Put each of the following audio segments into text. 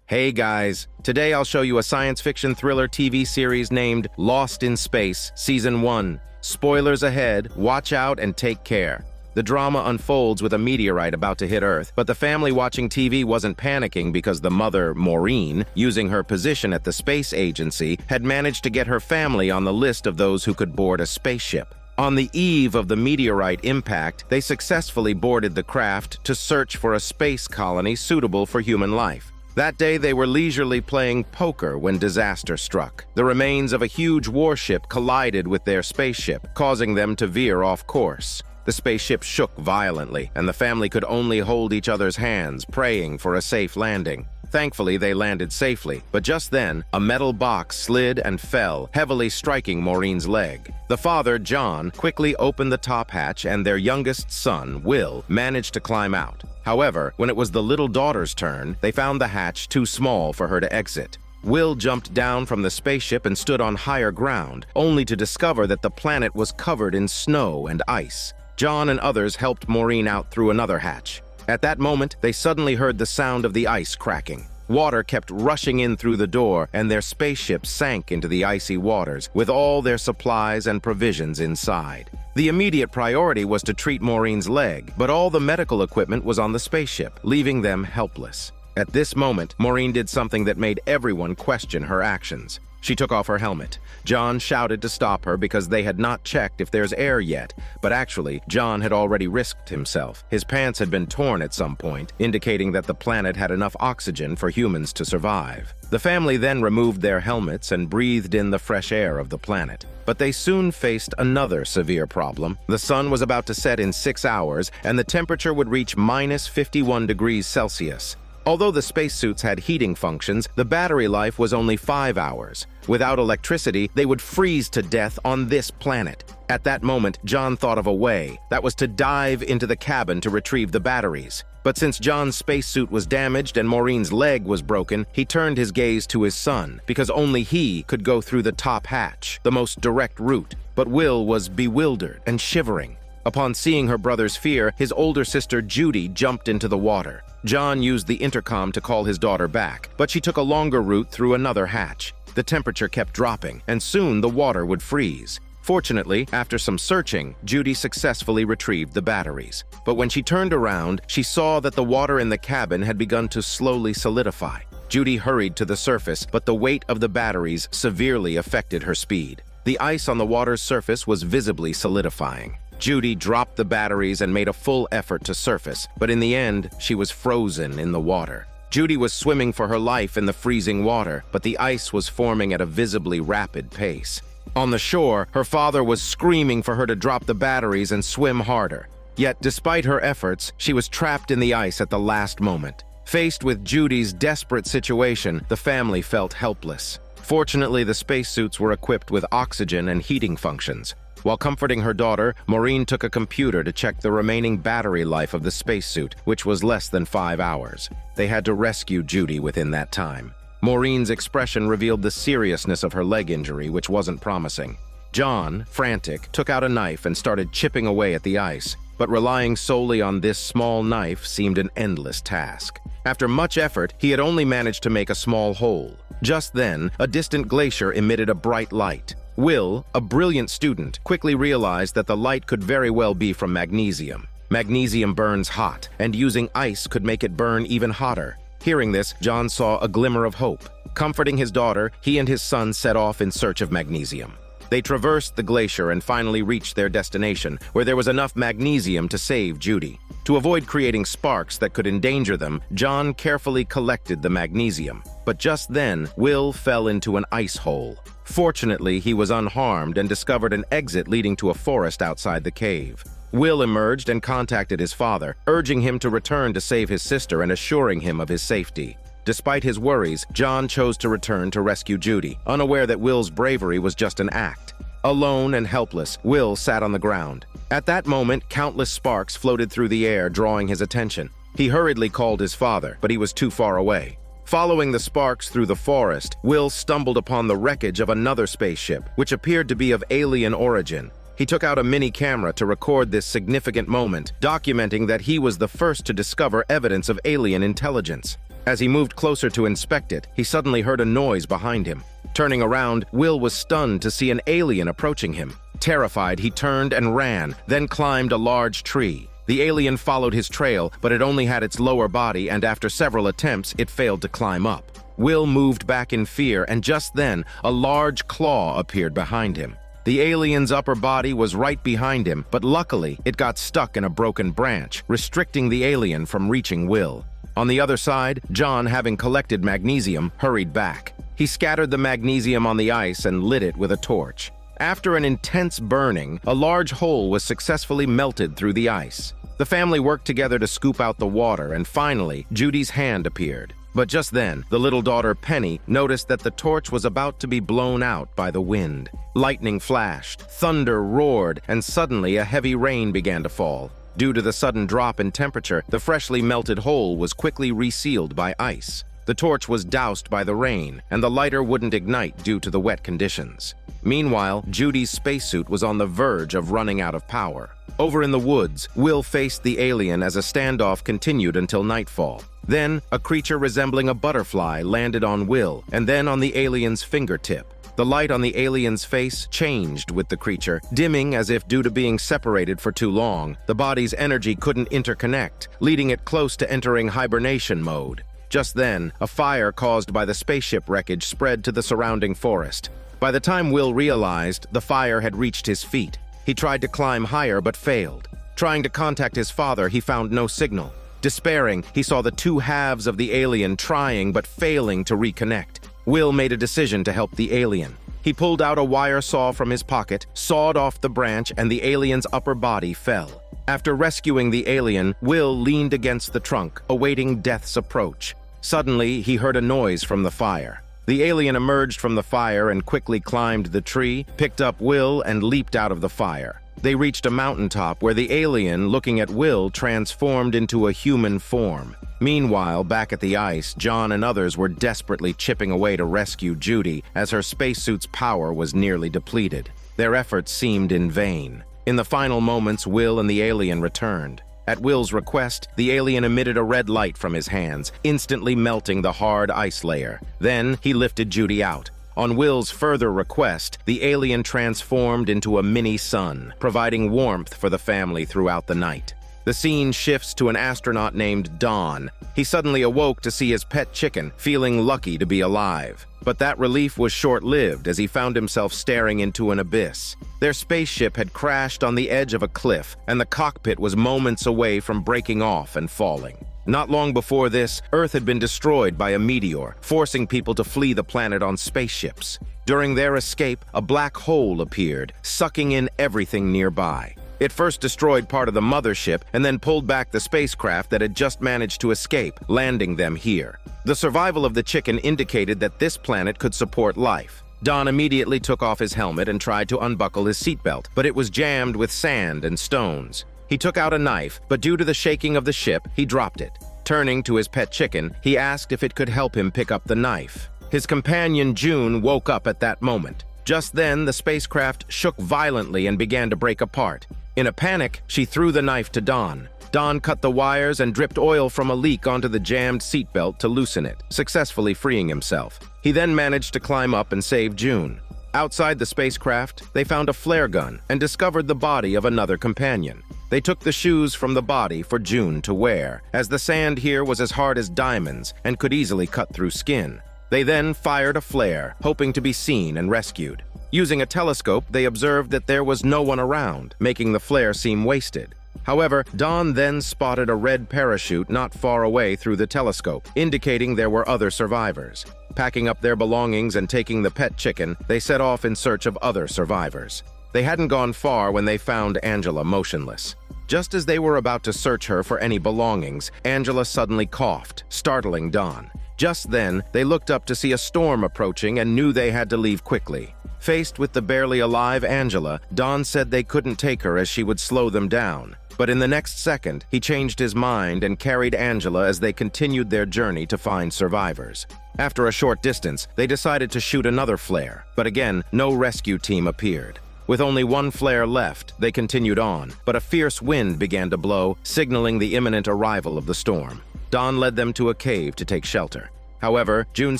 Hey guys, today I'll show you a science fiction thriller TV series named Lost in Space, Season 1. Spoilers ahead, watch out and take care. The drama unfolds with a meteorite about to hit Earth, but the family watching TV wasn't panicking because the mother, Maureen, using her position at the space agency, had managed to get her family on the list of those who could board a spaceship. On the eve of the meteorite impact, they successfully boarded the craft to search for a space colony suitable for human life. That day, they were leisurely playing poker when disaster struck. The remains of a huge warship collided with their spaceship, causing them to veer off course. The spaceship shook violently, and the family could only hold each other's hands, praying for a safe landing. Thankfully, they landed safely, but just then, a metal box slid and fell, heavily striking Maureen's leg. The father, John, quickly opened the top hatch, and their youngest son, Will, managed to climb out. However, when it was the little daughter's turn, they found the hatch too small for her to exit. Will jumped down from the spaceship and stood on higher ground, only to discover that the planet was covered in snow and ice. John and others helped Maureen out through another hatch. At that moment, they suddenly heard the sound of the ice cracking. Water kept rushing in through the door, and their spaceship sank into the icy waters, with all their supplies and provisions inside. The immediate priority was to treat Maureen's leg, but all the medical equipment was on the spaceship, leaving them helpless. At this moment, Maureen did something that made everyone question her actions. She took off her helmet. John shouted to stop her because they had not checked if there's air yet, but actually, John had already risked himself. His pants had been torn at some point, indicating that the planet had enough oxygen for humans to survive. The family then removed their helmets and breathed in the fresh air of the planet. But they soon faced another severe problem. The sun was about to set in 6 hours, and the temperature would reach minus 51 degrees Celsius. Although the spacesuits had heating functions, the battery life was only 5 hours. Without electricity, they would freeze to death on this planet. At that moment, John thought of a way. That was to dive into the cabin to retrieve the batteries. But since John's spacesuit was damaged and Maureen's leg was broken, he turned his gaze to his son, because only he could go through the top hatch, the most direct route. But Will was bewildered and shivering. Upon seeing her brother's fear, his older sister Judy jumped into the water. John used the intercom to call his daughter back, but she took a longer route through another hatch. The temperature kept dropping, and soon the water would freeze. Fortunately, after some searching, Judy successfully retrieved the batteries. But when she turned around, she saw that the water in the cabin had begun to slowly solidify. Judy hurried to the surface, but the weight of the batteries severely affected her speed. The ice on the water's surface was visibly solidifying. Judy dropped the batteries and made a full effort to surface, but in the end, she was frozen in the water. Judy was swimming for her life in the freezing water, but the ice was forming at a visibly rapid pace. On the shore, her father was screaming for her to drop the batteries and swim harder. Yet, despite her efforts, she was trapped in the ice at the last moment. Faced with Judy's desperate situation, the family felt helpless. Fortunately, the spacesuits were equipped with oxygen and heating functions. While comforting her daughter, Maureen took a computer to check the remaining battery life of the spacesuit, which was less than 5 hours. They had to rescue Judy within that time. Maureen's expression revealed the seriousness of her leg injury, which wasn't promising. John, frantic, took out a knife and started chipping away at the ice, but relying solely on this small knife seemed an endless task. After much effort, he had only managed to make a small hole. Just then, a distant glacier emitted a bright light. Will, a brilliant student, quickly realized that the light could very well be from magnesium. Magnesium burns hot, and using ice could make it burn even hotter. Hearing this, John saw a glimmer of hope. Comforting his daughter, he and his son set off in search of magnesium. They traversed the glacier and finally reached their destination, where there was enough magnesium to save Judy. To avoid creating sparks that could endanger them, John carefully collected the magnesium. But just then, Will fell into an ice hole. Fortunately, he was unharmed and discovered an exit leading to a forest outside the cave. Will emerged and contacted his father, urging him to return to save his sister and assuring him of his safety. Despite his worries, John chose to return to rescue Judy, unaware that Will's bravery was just an act. Alone and helpless, Will sat on the ground. At that moment, countless sparks floated through the air, drawing his attention. He hurriedly called his father, but he was too far away. Following the sparks through the forest, Will stumbled upon the wreckage of another spaceship, which appeared to be of alien origin. He took out a mini camera to record this significant moment, documenting that he was the first to discover evidence of alien intelligence. As he moved closer to inspect it, he suddenly heard a noise behind him. Turning around, Will was stunned to see an alien approaching him. Terrified, he turned and ran, then climbed a large tree. The alien followed his trail, but it only had its lower body, and after several attempts, it failed to climb up. Will moved back in fear, and just then, a large claw appeared behind him. The alien's upper body was right behind him, but luckily, it got stuck in a broken branch, restricting the alien from reaching Will. On the other side, John, having collected magnesium, hurried back. He scattered the magnesium on the ice and lit it with a torch. After an intense burning, a large hole was successfully melted through the ice. The family worked together to scoop out the water, and finally, Judy's hand appeared. But just then, the little daughter Penny noticed that the torch was about to be blown out by the wind. Lightning flashed, thunder roared, and suddenly a heavy rain began to fall. Due to the sudden drop in temperature, the freshly melted hole was quickly resealed by ice. The torch was doused by the rain, and the lighter wouldn't ignite due to the wet conditions. Meanwhile, Judy's spacesuit was on the verge of running out of power. Over in the woods, Will faced the alien as a standoff continued until nightfall. Then, a creature resembling a butterfly landed on Will, and then on the alien's fingertip. The light on the alien's face changed with the creature, dimming as if due to being separated for too long, the body's energy couldn't interconnect, leading it close to entering hibernation mode. Just then, a fire caused by the spaceship wreckage spread to the surrounding forest. By the time Will realized, the fire had reached his feet. He tried to climb higher but failed. Trying to contact his father, he found no signal. Despairing, he saw the two halves of the alien trying but failing to reconnect. Will made a decision to help the alien. He pulled out a wire saw from his pocket, sawed off the branch, and the alien's upper body fell. After rescuing the alien, Will leaned against the trunk, awaiting death's approach. Suddenly, he heard a noise from the fire. The alien emerged from the fire and quickly climbed the tree, picked up Will, and leaped out of the fire. They reached a mountaintop where the alien, looking at Will, transformed into a human form. Meanwhile, back at the ice, John and others were desperately chipping away to rescue Judy as her spacesuit's power was nearly depleted. Their efforts seemed in vain. In the final moments, Will and the alien returned. At Will's request, the alien emitted a red light from his hands, instantly melting the hard ice layer. Then, he lifted Judy out. On Will's further request, the alien transformed into a mini-sun, providing warmth for the family throughout the night. The scene shifts to an astronaut named Don. He suddenly awoke to see his pet chicken, feeling lucky to be alive. But that relief was short-lived as he found himself staring into an abyss. Their spaceship had crashed on the edge of a cliff, and the cockpit was moments away from breaking off and falling. Not long before this, Earth had been destroyed by a meteor, forcing people to flee the planet on spaceships. During their escape, a black hole appeared, sucking in everything nearby. It first destroyed part of the mothership and then pulled back the spacecraft that had just managed to escape, landing them here. The survival of the chicken indicated that this planet could support life. Don immediately took off his helmet and tried to unbuckle his seatbelt, but it was jammed with sand and stones. He took out a knife, but due to the shaking of the ship, he dropped it. Turning to his pet chicken, he asked if it could help him pick up the knife. His companion June woke up at that moment. Just then, the spacecraft shook violently and began to break apart. In a panic, she threw the knife to Don. Don cut the wires and dripped oil from a leak onto the jammed seatbelt to loosen it, successfully freeing himself. He then managed to climb up and save June. Outside the spacecraft, they found a flare gun and discovered the body of another companion. They took the shoes from the body for June to wear, as the sand here was as hard as diamonds and could easily cut through skin. They then fired a flare, hoping to be seen and rescued. Using a telescope, they observed that there was no one around, making the flare seem wasted. However, Don then spotted a red parachute not far away through the telescope, indicating there were other survivors. Packing up their belongings and taking the pet chicken, they set off in search of other survivors. They hadn't gone far when they found Angela motionless. Just as they were about to search her for any belongings, Angela suddenly coughed, startling Don. Just then, they looked up to see a storm approaching and knew they had to leave quickly. Faced with the barely alive Angela, Don said they couldn't take her as she would slow them down. But in the next second, he changed his mind and carried Angela as they continued their journey to find survivors. After a short distance, they decided to shoot another flare, but again, no rescue team appeared. With only one flare left, they continued on, but a fierce wind began to blow, signaling the imminent arrival of the storm. Dawn led them to a cave to take shelter. However, June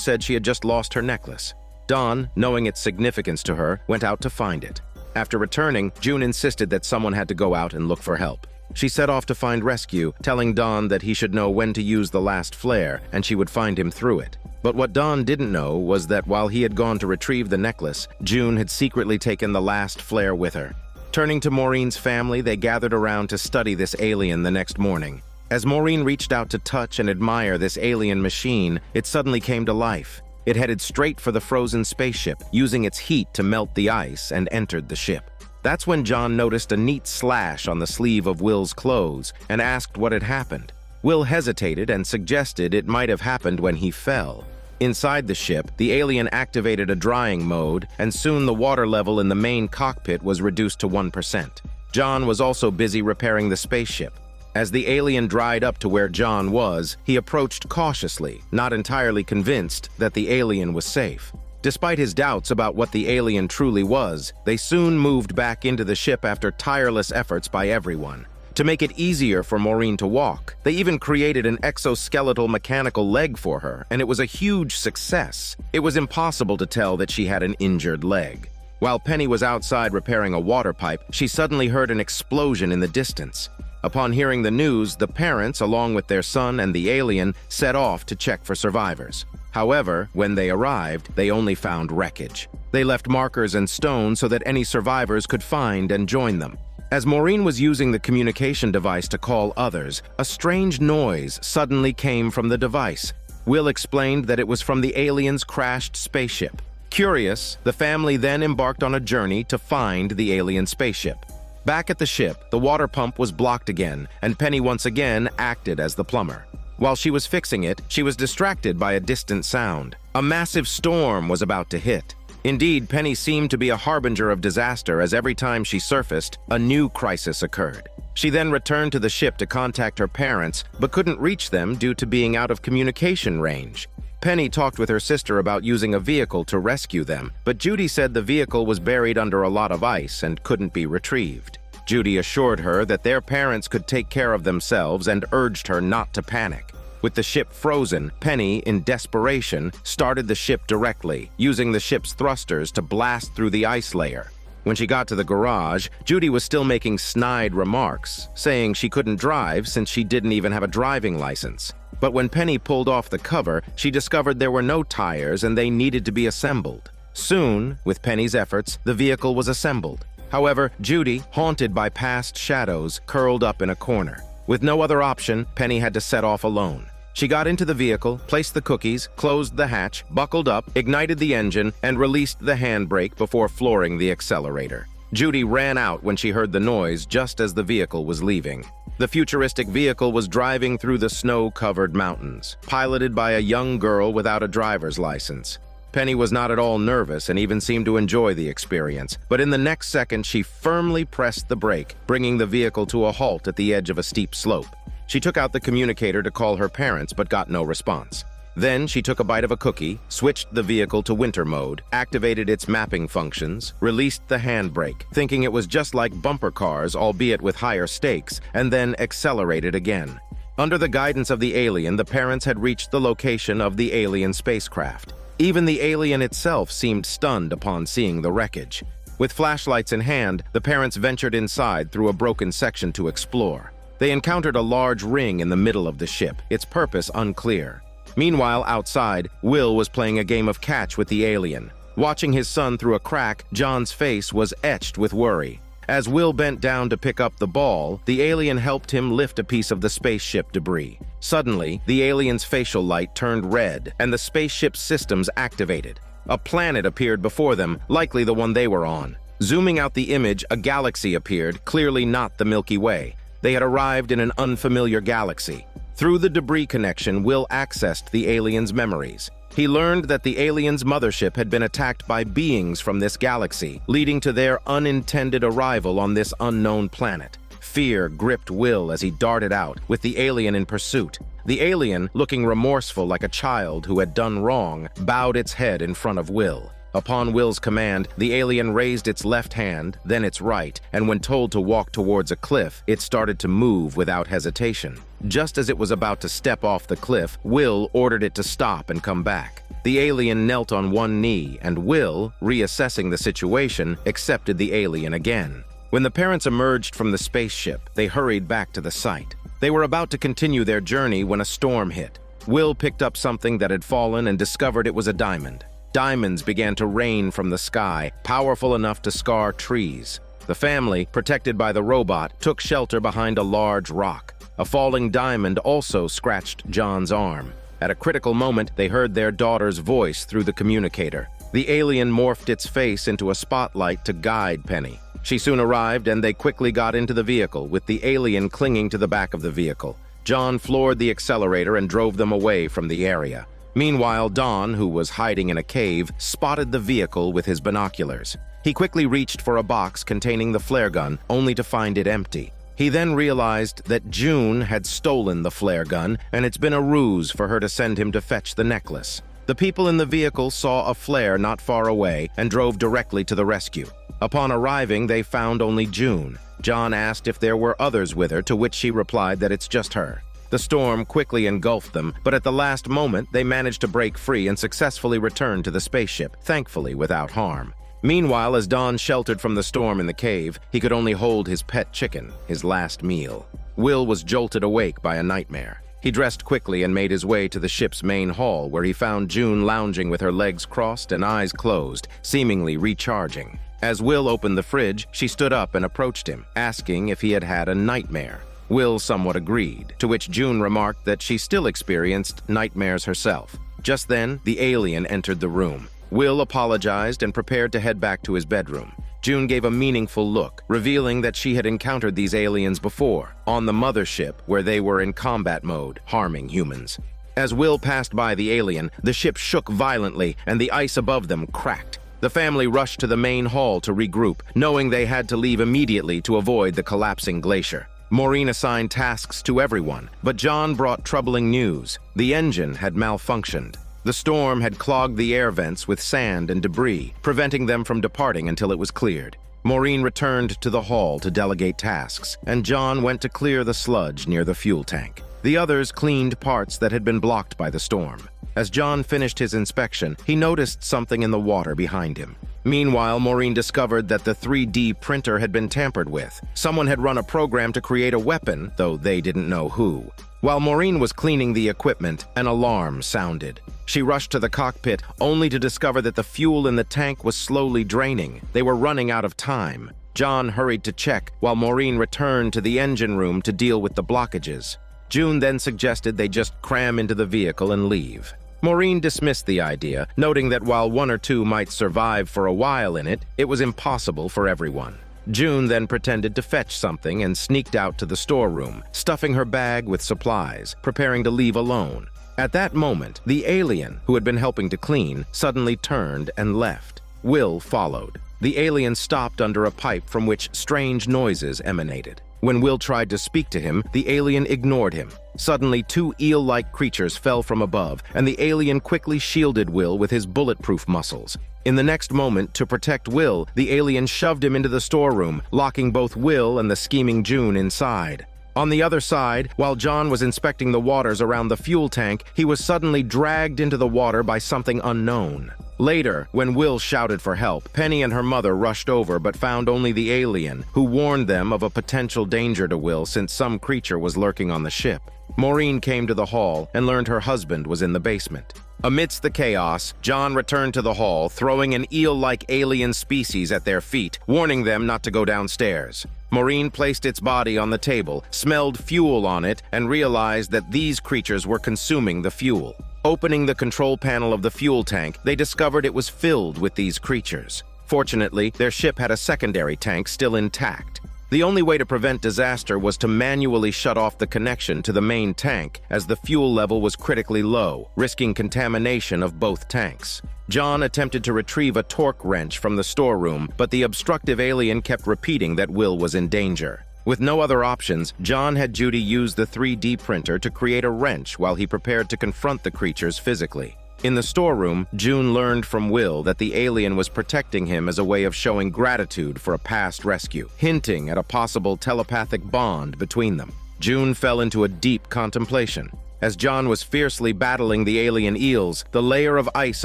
said she had just lost her necklace. Dawn, knowing its significance to her, went out to find it. After returning, June insisted that someone had to go out and look for help. She set off to find rescue, telling Dawn that he should know when to use the last flare, and she would find him through it. But what Dawn didn't know was that while he had gone to retrieve the necklace, June had secretly taken the last flare with her. Turning to Maureen's family, they gathered around to study this alien the next morning. As Maureen reached out to touch and admire this alien machine, it suddenly came to life. It headed straight for the frozen spaceship, using its heat to melt the ice, and entered the ship. That's when John noticed a neat slash on the sleeve of Will's clothes and asked what had happened. Will hesitated and suggested it might have happened when he fell. Inside the ship, the alien activated a drying mode, and soon the water level in the main cockpit was reduced to 1%. John was also busy repairing the spaceship. As the alien dried up to where John was, he approached cautiously, not entirely convinced that the alien was safe. Despite his doubts about what the alien truly was, they soon moved back into the ship after tireless efforts by everyone. To make it easier for Maureen to walk, they even created an exoskeletal mechanical leg for her, and it was a huge success. It was impossible to tell that she had an injured leg. While Penny was outside repairing a water pipe, she suddenly heard an explosion in the distance. Upon hearing the news, the parents, along with their son and the alien, set off to check for survivors. However, when they arrived, they only found wreckage. They left markers and stones so that any survivors could find and join them. As Maureen was using the communication device to call others, a strange noise suddenly came from the device. Will explained that it was from the alien's crashed spaceship. Curious, the family then embarked on a journey to find the alien spaceship. Back at the ship, the water pump was blocked again, and Penny once again acted as the plumber. While she was fixing it, she was distracted by a distant sound. A massive storm was about to hit. Indeed, Penny seemed to be a harbinger of disaster, as every time she surfaced, a new crisis occurred. She then returned to the ship to contact her parents, but couldn't reach them due to being out of communication range. Penny talked with her sister about using a vehicle to rescue them, but Judy said the vehicle was buried under a lot of ice and couldn't be retrieved. Judy assured her that their parents could take care of themselves and urged her not to panic. With the ship frozen, Penny, in desperation, started the ship directly, using the ship's thrusters to blast through the ice layer. When she got to the garage, Judy was still making snide remarks, saying she couldn't drive since she didn't even have a driving license. But when Penny pulled off the cover, she discovered there were no tires and they needed to be assembled. Soon, with Penny's efforts, the vehicle was assembled. However, Judy, haunted by past shadows, curled up in a corner. With no other option, Penny had to set off alone. She got into the vehicle, placed the cookies, closed the hatch, buckled up, ignited the engine, and released the handbrake before flooring the accelerator. Judy ran out when she heard the noise just as the vehicle was leaving. The futuristic vehicle was driving through the snow-covered mountains, piloted by a young girl without a driver's license. Penny was not at all nervous and even seemed to enjoy the experience, but in the next second she firmly pressed the brake, bringing the vehicle to a halt at the edge of a steep slope. She took out the communicator to call her parents but got no response. Then she took a bite of a cookie, switched the vehicle to winter mode, activated its mapping functions, released the handbrake, thinking it was just like bumper cars, albeit with higher stakes, and then accelerated again. Under the guidance of the alien, the parents had reached the location of the alien spacecraft. Even the alien itself seemed stunned upon seeing the wreckage. With flashlights in hand, the parents ventured inside through a broken section to explore. They encountered a large ring in the middle of the ship, its purpose unclear. Meanwhile, outside, Will was playing a game of catch with the alien. Watching his son through a crack, John's face was etched with worry. As Will bent down to pick up the ball, the alien helped him lift a piece of the spaceship debris. Suddenly, the alien's facial light turned red, and the spaceship's systems activated. A planet appeared before them, likely the one they were on. Zooming out the image, a galaxy appeared, clearly not the Milky Way. They had arrived in an unfamiliar galaxy. Through the debris connection, Will accessed the alien's memories. He learned that the alien's mothership had been attacked by beings from this galaxy, leading to their unintended arrival on this unknown planet. Fear gripped Will as he darted out, with the alien in pursuit. The alien, looking remorseful like a child who had done wrong, bowed its head in front of Will. Upon Will's command, the alien raised its left hand, then its right, and when told to walk towards a cliff, it started to move without hesitation. Just as it was about to step off the cliff, Will ordered it to stop and come back. The alien knelt on one knee, and Will, reassessing the situation, accepted the alien again. When the parents emerged from the spaceship, they hurried back to the site. They were about to continue their journey when a storm hit. Will picked up something that had fallen and discovered it was a diamond. Diamonds began to rain from the sky, powerful enough to scar trees. The family, protected by the robot, took shelter behind a large rock. A falling diamond also scratched John's arm. At a critical moment, they heard their daughter's voice through the communicator. The alien morphed its face into a spotlight to guide Penny. She soon arrived, and they quickly got into the vehicle, with the alien clinging to the back of the vehicle. John floored the accelerator and drove them away from the area. Meanwhile, Don, who was hiding in a cave, spotted the vehicle with his binoculars. He quickly reached for a box containing the flare gun, only to find it empty. He then realized that June had stolen the flare gun, and it's been a ruse for her to send him to fetch the necklace. The people in the vehicle saw a flare not far away and drove directly to the rescue. Upon arriving, they found only June. John asked if there were others with her, to which she replied that it's just her. The storm quickly engulfed them, but at the last moment, they managed to break free and successfully return to the spaceship, thankfully without harm. Meanwhile, as Don sheltered from the storm in the cave, he could only hold his pet chicken, his last meal. Will was jolted awake by a nightmare. He dressed quickly and made his way to the ship's main hall, where he found June lounging with her legs crossed and eyes closed, seemingly recharging. As Will opened the fridge, she stood up and approached him, asking if he had had a nightmare. Will somewhat agreed, to which June remarked that she still experienced nightmares herself. Just then, the alien entered the room. Will apologized and prepared to head back to his bedroom. June gave a meaningful look, revealing that she had encountered these aliens before, on the mothership where they were in combat mode, harming humans. As Will passed by the alien, the ship shook violently and the ice above them cracked. The family rushed to the main hall to regroup, knowing they had to leave immediately to avoid the collapsing glacier. Maureen assigned tasks to everyone, but John brought troubling news. The engine had malfunctioned. The storm had clogged the air vents with sand and debris, preventing them from departing until it was cleared. Maureen returned to the hall to delegate tasks, and John went to clear the sludge near the fuel tank. The others cleaned parts that had been blocked by the storm. As John finished his inspection, he noticed something in the water behind him. Meanwhile, Maureen discovered that the 3D printer had been tampered with. Someone had run a program to create a weapon, though they didn't know who. While Maureen was cleaning the equipment, an alarm sounded. She rushed to the cockpit, only to discover that the fuel in the tank was slowly draining. They were running out of time. John hurried to check, while Maureen returned to the engine room to deal with the blockages. June then suggested they just cram into the vehicle and leave. Maureen dismissed the idea, noting that while one or two might survive for a while in it, it was impossible for everyone. June then pretended to fetch something and sneaked out to the storeroom, stuffing her bag with supplies, preparing to leave alone. At that moment, the alien, who had been helping to clean, suddenly turned and left. Will followed. The alien stopped under a pipe from which strange noises emanated. When Will tried to speak to him, the alien ignored him. Suddenly, two eel-like creatures fell from above, and the alien quickly shielded Will with his bulletproof muscles. In the next moment, to protect Will, the alien shoved him into the storeroom, locking both Will and the scheming June inside. On the other side, while John was inspecting the waters around the fuel tank, he was suddenly dragged into the water by something unknown. Later, when Will shouted for help, Penny and her mother rushed over but found only the alien, who warned them of a potential danger to Will since some creature was lurking on the ship. Maureen came to the hall and learned her husband was in the basement. Amidst the chaos, John returned to the hall, throwing an eel-like alien species at their feet, warning them not to go downstairs. Maureen placed its body on the table, smelled fuel on it, and realized that these creatures were consuming the fuel. Opening the control panel of the fuel tank, they discovered it was filled with these creatures. Fortunately, their ship had a secondary tank still intact. The only way to prevent disaster was to manually shut off the connection to the main tank, as the fuel level was critically low, risking contamination of both tanks. John attempted to retrieve a torque wrench from the storeroom, but the obstructive alien kept repeating that Will was in danger. With no other options, John had Judy use the 3D printer to create a wrench while he prepared to confront the creatures physically. In the storeroom, June learned from Will that the alien was protecting him as a way of showing gratitude for a past rescue, hinting at a possible telepathic bond between them. June fell into a deep contemplation. As John was fiercely battling the alien eels, the layer of ice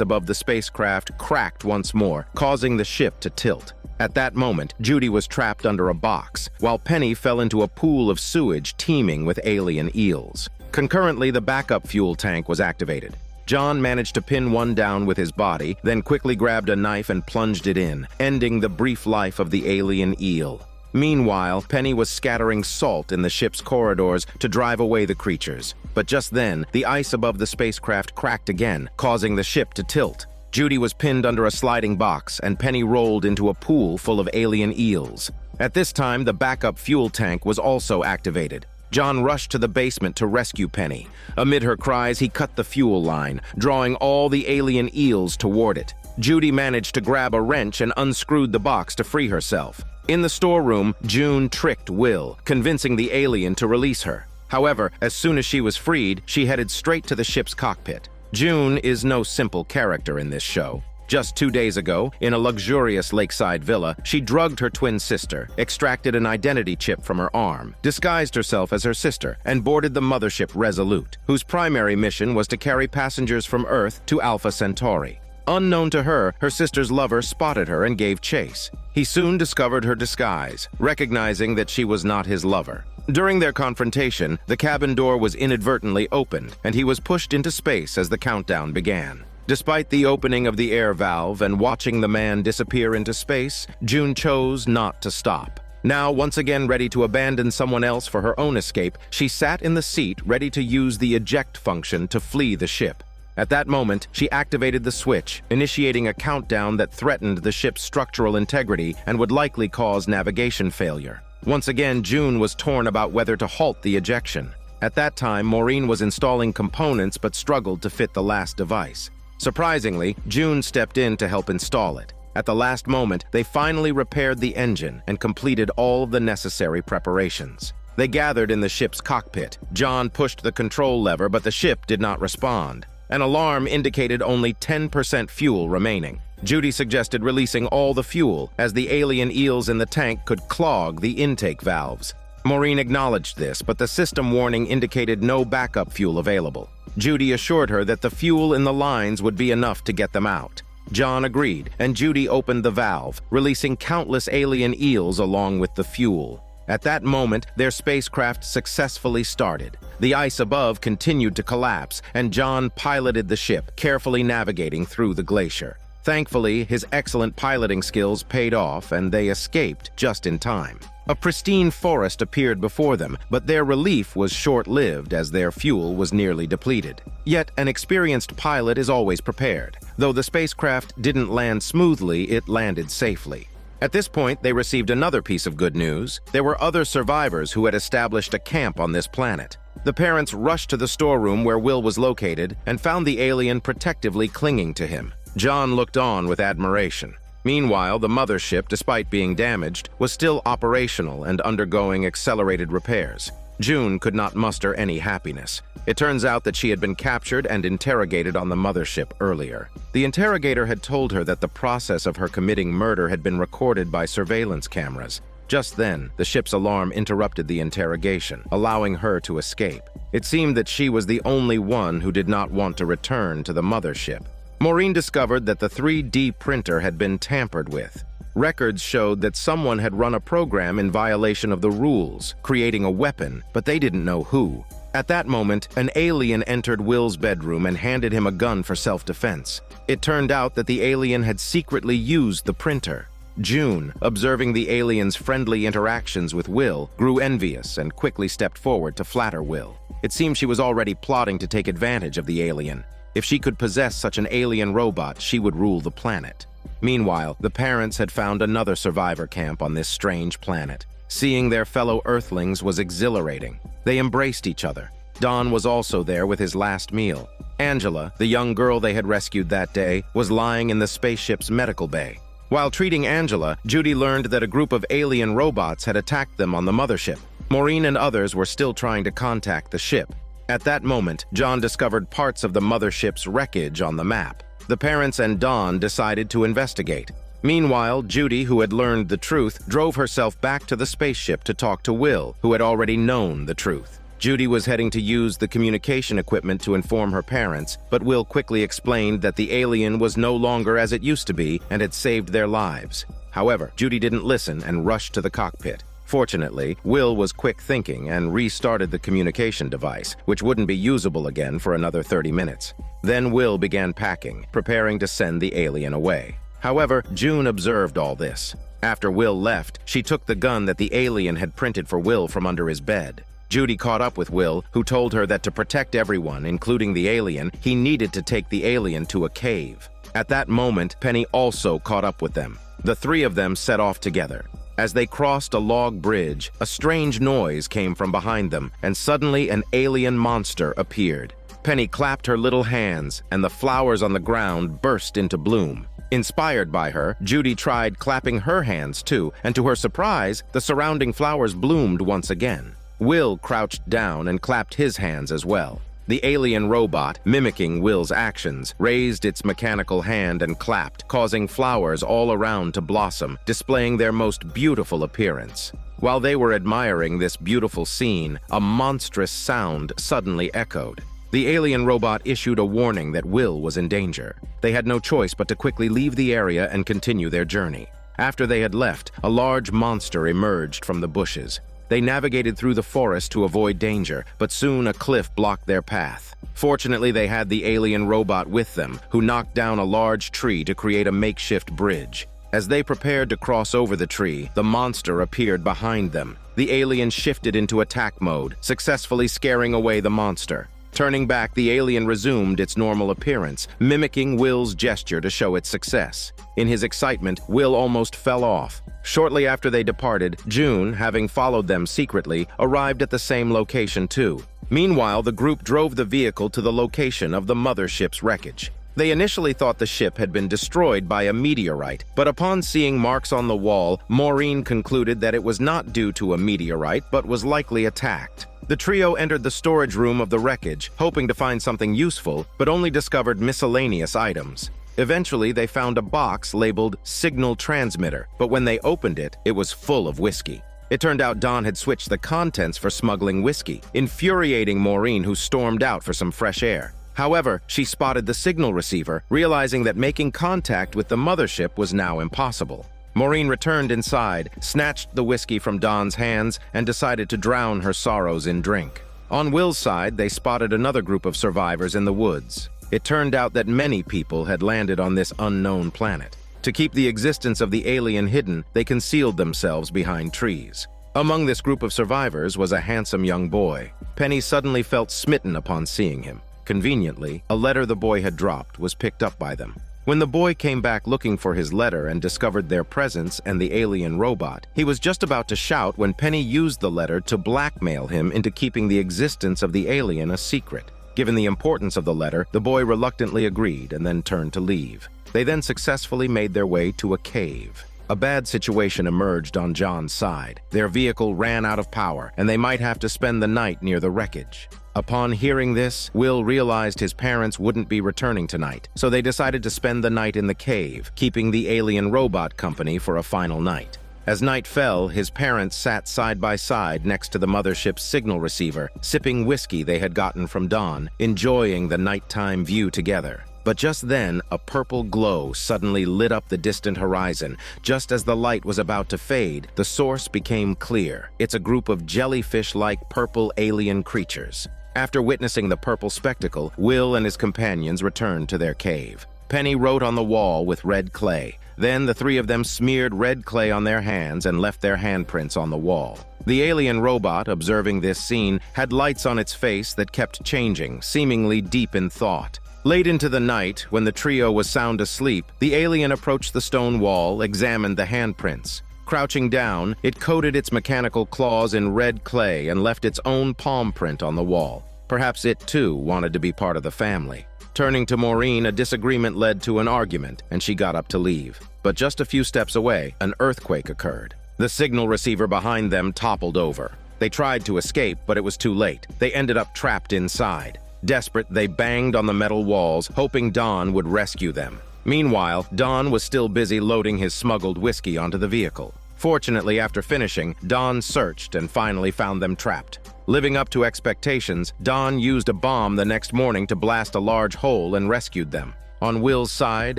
above the spacecraft cracked once more, causing the ship to tilt. At that moment, Judy was trapped under a box, while Penny fell into a pool of sewage teeming with alien eels. Concurrently, the backup fuel tank was activated. John managed to pin one down with his body, then quickly grabbed a knife and plunged it in, ending the brief life of the alien eel. Meanwhile, Penny was scattering salt in the ship's corridors to drive away the creatures. But just then, the ice above the spacecraft cracked again, causing the ship to tilt. Judy was pinned under a sliding box, and Penny rolled into a pool full of alien eels. At this time, the backup fuel tank was also activated. John rushed to the basement to rescue Penny. Amid her cries, he cut the fuel line, drawing all the alien eels toward it. Judy managed to grab a wrench and unscrewed the box to free herself. In the storeroom, June tricked Will, convincing the alien to release her. However, as soon as she was freed, she headed straight to the ship's cockpit. June is no simple character in this show. Just 2 days ago, in a luxurious lakeside villa, she drugged her twin sister, extracted an identity chip from her arm, disguised herself as her sister, and boarded the mothership Resolute, whose primary mission was to carry passengers from Earth to Alpha Centauri. Unknown to her, her sister's lover spotted her and gave chase. He soon discovered her disguise, recognizing that she was not his lover. During their confrontation, the cabin door was inadvertently opened, and he was pushed into space as the countdown began. Despite the opening of the air valve and watching the man disappear into space, June chose not to stop. Now, once again ready to abandon someone else for her own escape, she sat in the seat ready to use the eject function to flee the ship. At that moment, she activated the switch, initiating a countdown that threatened the ship's structural integrity and would likely cause navigation failure. Once again, June was torn about whether to halt the ejection. At that time, Maureen was installing components but struggled to fit the last device. Surprisingly, June stepped in to help install it. At the last moment, they finally repaired the engine and completed all of the necessary preparations. They gathered in the ship's cockpit. John pushed the control lever, but the ship did not respond. An alarm indicated only 10% fuel remaining. Judy suggested releasing all the fuel, as the alien eels in the tank could clog the intake valves. Maureen acknowledged this, but the system warning indicated no backup fuel available. Judy assured her that the fuel in the lines would be enough to get them out. John agreed, and Judy opened the valve, releasing countless alien eels along with the fuel. At that moment, their spacecraft successfully started. The ice above continued to collapse, and John piloted the ship, carefully navigating through the glacier. Thankfully, his excellent piloting skills paid off, and they escaped just in time. A pristine forest appeared before them, but their relief was short-lived as their fuel was nearly depleted. Yet, an experienced pilot is always prepared. Though the spacecraft didn't land smoothly, it landed safely. At this point, they received another piece of good news. There were other survivors who had established a camp on this planet. The parents rushed to the storeroom where Will was located and found the alien protectively clinging to him. John looked on with admiration. Meanwhile, the mothership, despite being damaged, was still operational and undergoing accelerated repairs. June could not muster any happiness. It turns out that she had been captured and interrogated on the mothership earlier. The interrogator had told her that the process of her committing murder had been recorded by surveillance cameras. Just then, the ship's alarm interrupted the interrogation, allowing her to escape. It seemed that she was the only one who did not want to return to the mothership. Maureen discovered that the 3D printer had been tampered with. Records showed that someone had run a program in violation of the rules, creating a weapon, but they didn't know who. At that moment, an alien entered Will's bedroom and handed him a gun for self-defense. It turned out that the alien had secretly used the printer. June, observing the alien's friendly interactions with Will, grew envious and quickly stepped forward to flatter Will. It seemed she was already plotting to take advantage of the alien. If she could possess such an alien robot, she would rule the planet. Meanwhile, the parents had found another survivor camp on this strange planet. Seeing their fellow Earthlings was exhilarating. They embraced each other. Don was also there with his last meal. Angela, the young girl they had rescued that day, was lying in the spaceship's medical bay. While treating Angela, Judy learned that a group of alien robots had attacked them on the mothership. Maureen and others were still trying to contact the ship. At that moment, John discovered parts of the mothership's wreckage on the map. The parents and Don decided to investigate. Meanwhile, Judy, who had learned the truth, drove herself back to the spaceship to talk to Will, who had already known the truth. Judy was heading to use the communication equipment to inform her parents, but Will quickly explained that the alien was no longer as it used to be and had saved their lives. However, Judy didn't listen and rushed to the cockpit. Fortunately, Will was quick thinking and restarted the communication device, which wouldn't be usable again for another 30 minutes. Then Will began packing, preparing to send the alien away. However, June observed all this. After Will left, she took the gun that the alien had printed for Will from under his bed. Judy caught up with Will, who told her that to protect everyone, including the alien, he needed to take the alien to a cave. At that moment, Penny also caught up with them. The three of them set off together. As they crossed a log bridge, a strange noise came from behind them, and suddenly an alien monster appeared. Penny clapped her little hands, and the flowers on the ground burst into bloom. Inspired by her, Judy tried clapping her hands too, and to her surprise, the surrounding flowers bloomed once again. Will crouched down and clapped his hands as well. The alien robot, mimicking Will's actions, raised its mechanical hand and clapped, causing flowers all around to blossom, displaying their most beautiful appearance. While they were admiring this beautiful scene, a monstrous sound suddenly echoed. The alien robot issued a warning that Will was in danger. They had no choice but to quickly leave the area and continue their journey. After they had left, a large monster emerged from the bushes. They navigated through the forest to avoid danger, but soon a cliff blocked their path. Fortunately, they had the alien robot with them, who knocked down a large tree to create a makeshift bridge. As they prepared to cross over the tree, the monster appeared behind them. The alien shifted into attack mode, successfully scaring away the monster. Turning back, the alien resumed its normal appearance, mimicking Will's gesture to show its success. In his excitement, Will almost fell off. Shortly after they departed, June, having followed them secretly, arrived at the same location too. Meanwhile, the group drove the vehicle to the location of the mothership's wreckage. They initially thought the ship had been destroyed by a meteorite, but upon seeing marks on the wall, Maureen concluded that it was not due to a meteorite, but was likely attacked. The trio entered the storage room of the wreckage, hoping to find something useful, but only discovered miscellaneous items. Eventually, they found a box labeled Signal Transmitter, but when they opened it, it was full of whiskey. It turned out Don had switched the contents for smuggling whiskey, infuriating Maureen, who stormed out for some fresh air. However, she spotted the signal receiver, realizing that making contact with the mothership was now impossible. Maureen returned inside, snatched the whiskey from Don's hands, and decided to drown her sorrows in drink. On Will's side, they spotted another group of survivors in the woods. It turned out that many people had landed on this unknown planet. To keep the existence of the alien hidden, they concealed themselves behind trees. Among this group of survivors was a handsome young boy. Penny suddenly felt smitten upon seeing him. Conveniently, a letter the boy had dropped was picked up by them. When the boy came back looking for his letter and discovered their presence and the alien robot, he was just about to shout when Penny used the letter to blackmail him into keeping the existence of the alien a secret. Given the importance of the letter, the boy reluctantly agreed and then turned to leave. They then successfully made their way to a cave. A bad situation emerged on John's side. Their vehicle ran out of power, and they might have to spend the night near the wreckage. Upon hearing this, Will realized his parents wouldn't be returning tonight, so they decided to spend the night in the cave, keeping the alien robot company for a final night. As night fell, his parents sat side by side next to the mothership's signal receiver, sipping whiskey they had gotten from Don, enjoying the nighttime view together. But just then, a purple glow suddenly lit up the distant horizon. Just as the light was about to fade, the source became clear. It's a group of jellyfish-like purple alien creatures. After witnessing the purple spectacle, Will and his companions returned to their cave. Penny wrote on the wall with red clay. Then the three of them smeared red clay on their hands and left their handprints on the wall. The alien robot, observing this scene, had lights on its face that kept changing, seemingly deep in thought. Late into the night, when the trio was sound asleep, the alien approached the stone wall, examined the handprints. Crouching down, it coated its mechanical claws in red clay and left its own palm print on the wall. Perhaps it, too, wanted to be part of the family. Turning to Maureen, a disagreement led to an argument, and she got up to leave. But just a few steps away, an earthquake occurred. The signal receiver behind them toppled over. They tried to escape, but it was too late. They ended up trapped inside. Desperate, they banged on the metal walls, hoping Don would rescue them. Meanwhile, Don was still busy loading his smuggled whiskey onto the vehicle. Fortunately, after finishing, Don searched and finally found them trapped. Living up to expectations, Don used a bomb the next morning to blast a large hole and rescued them. On Will's side,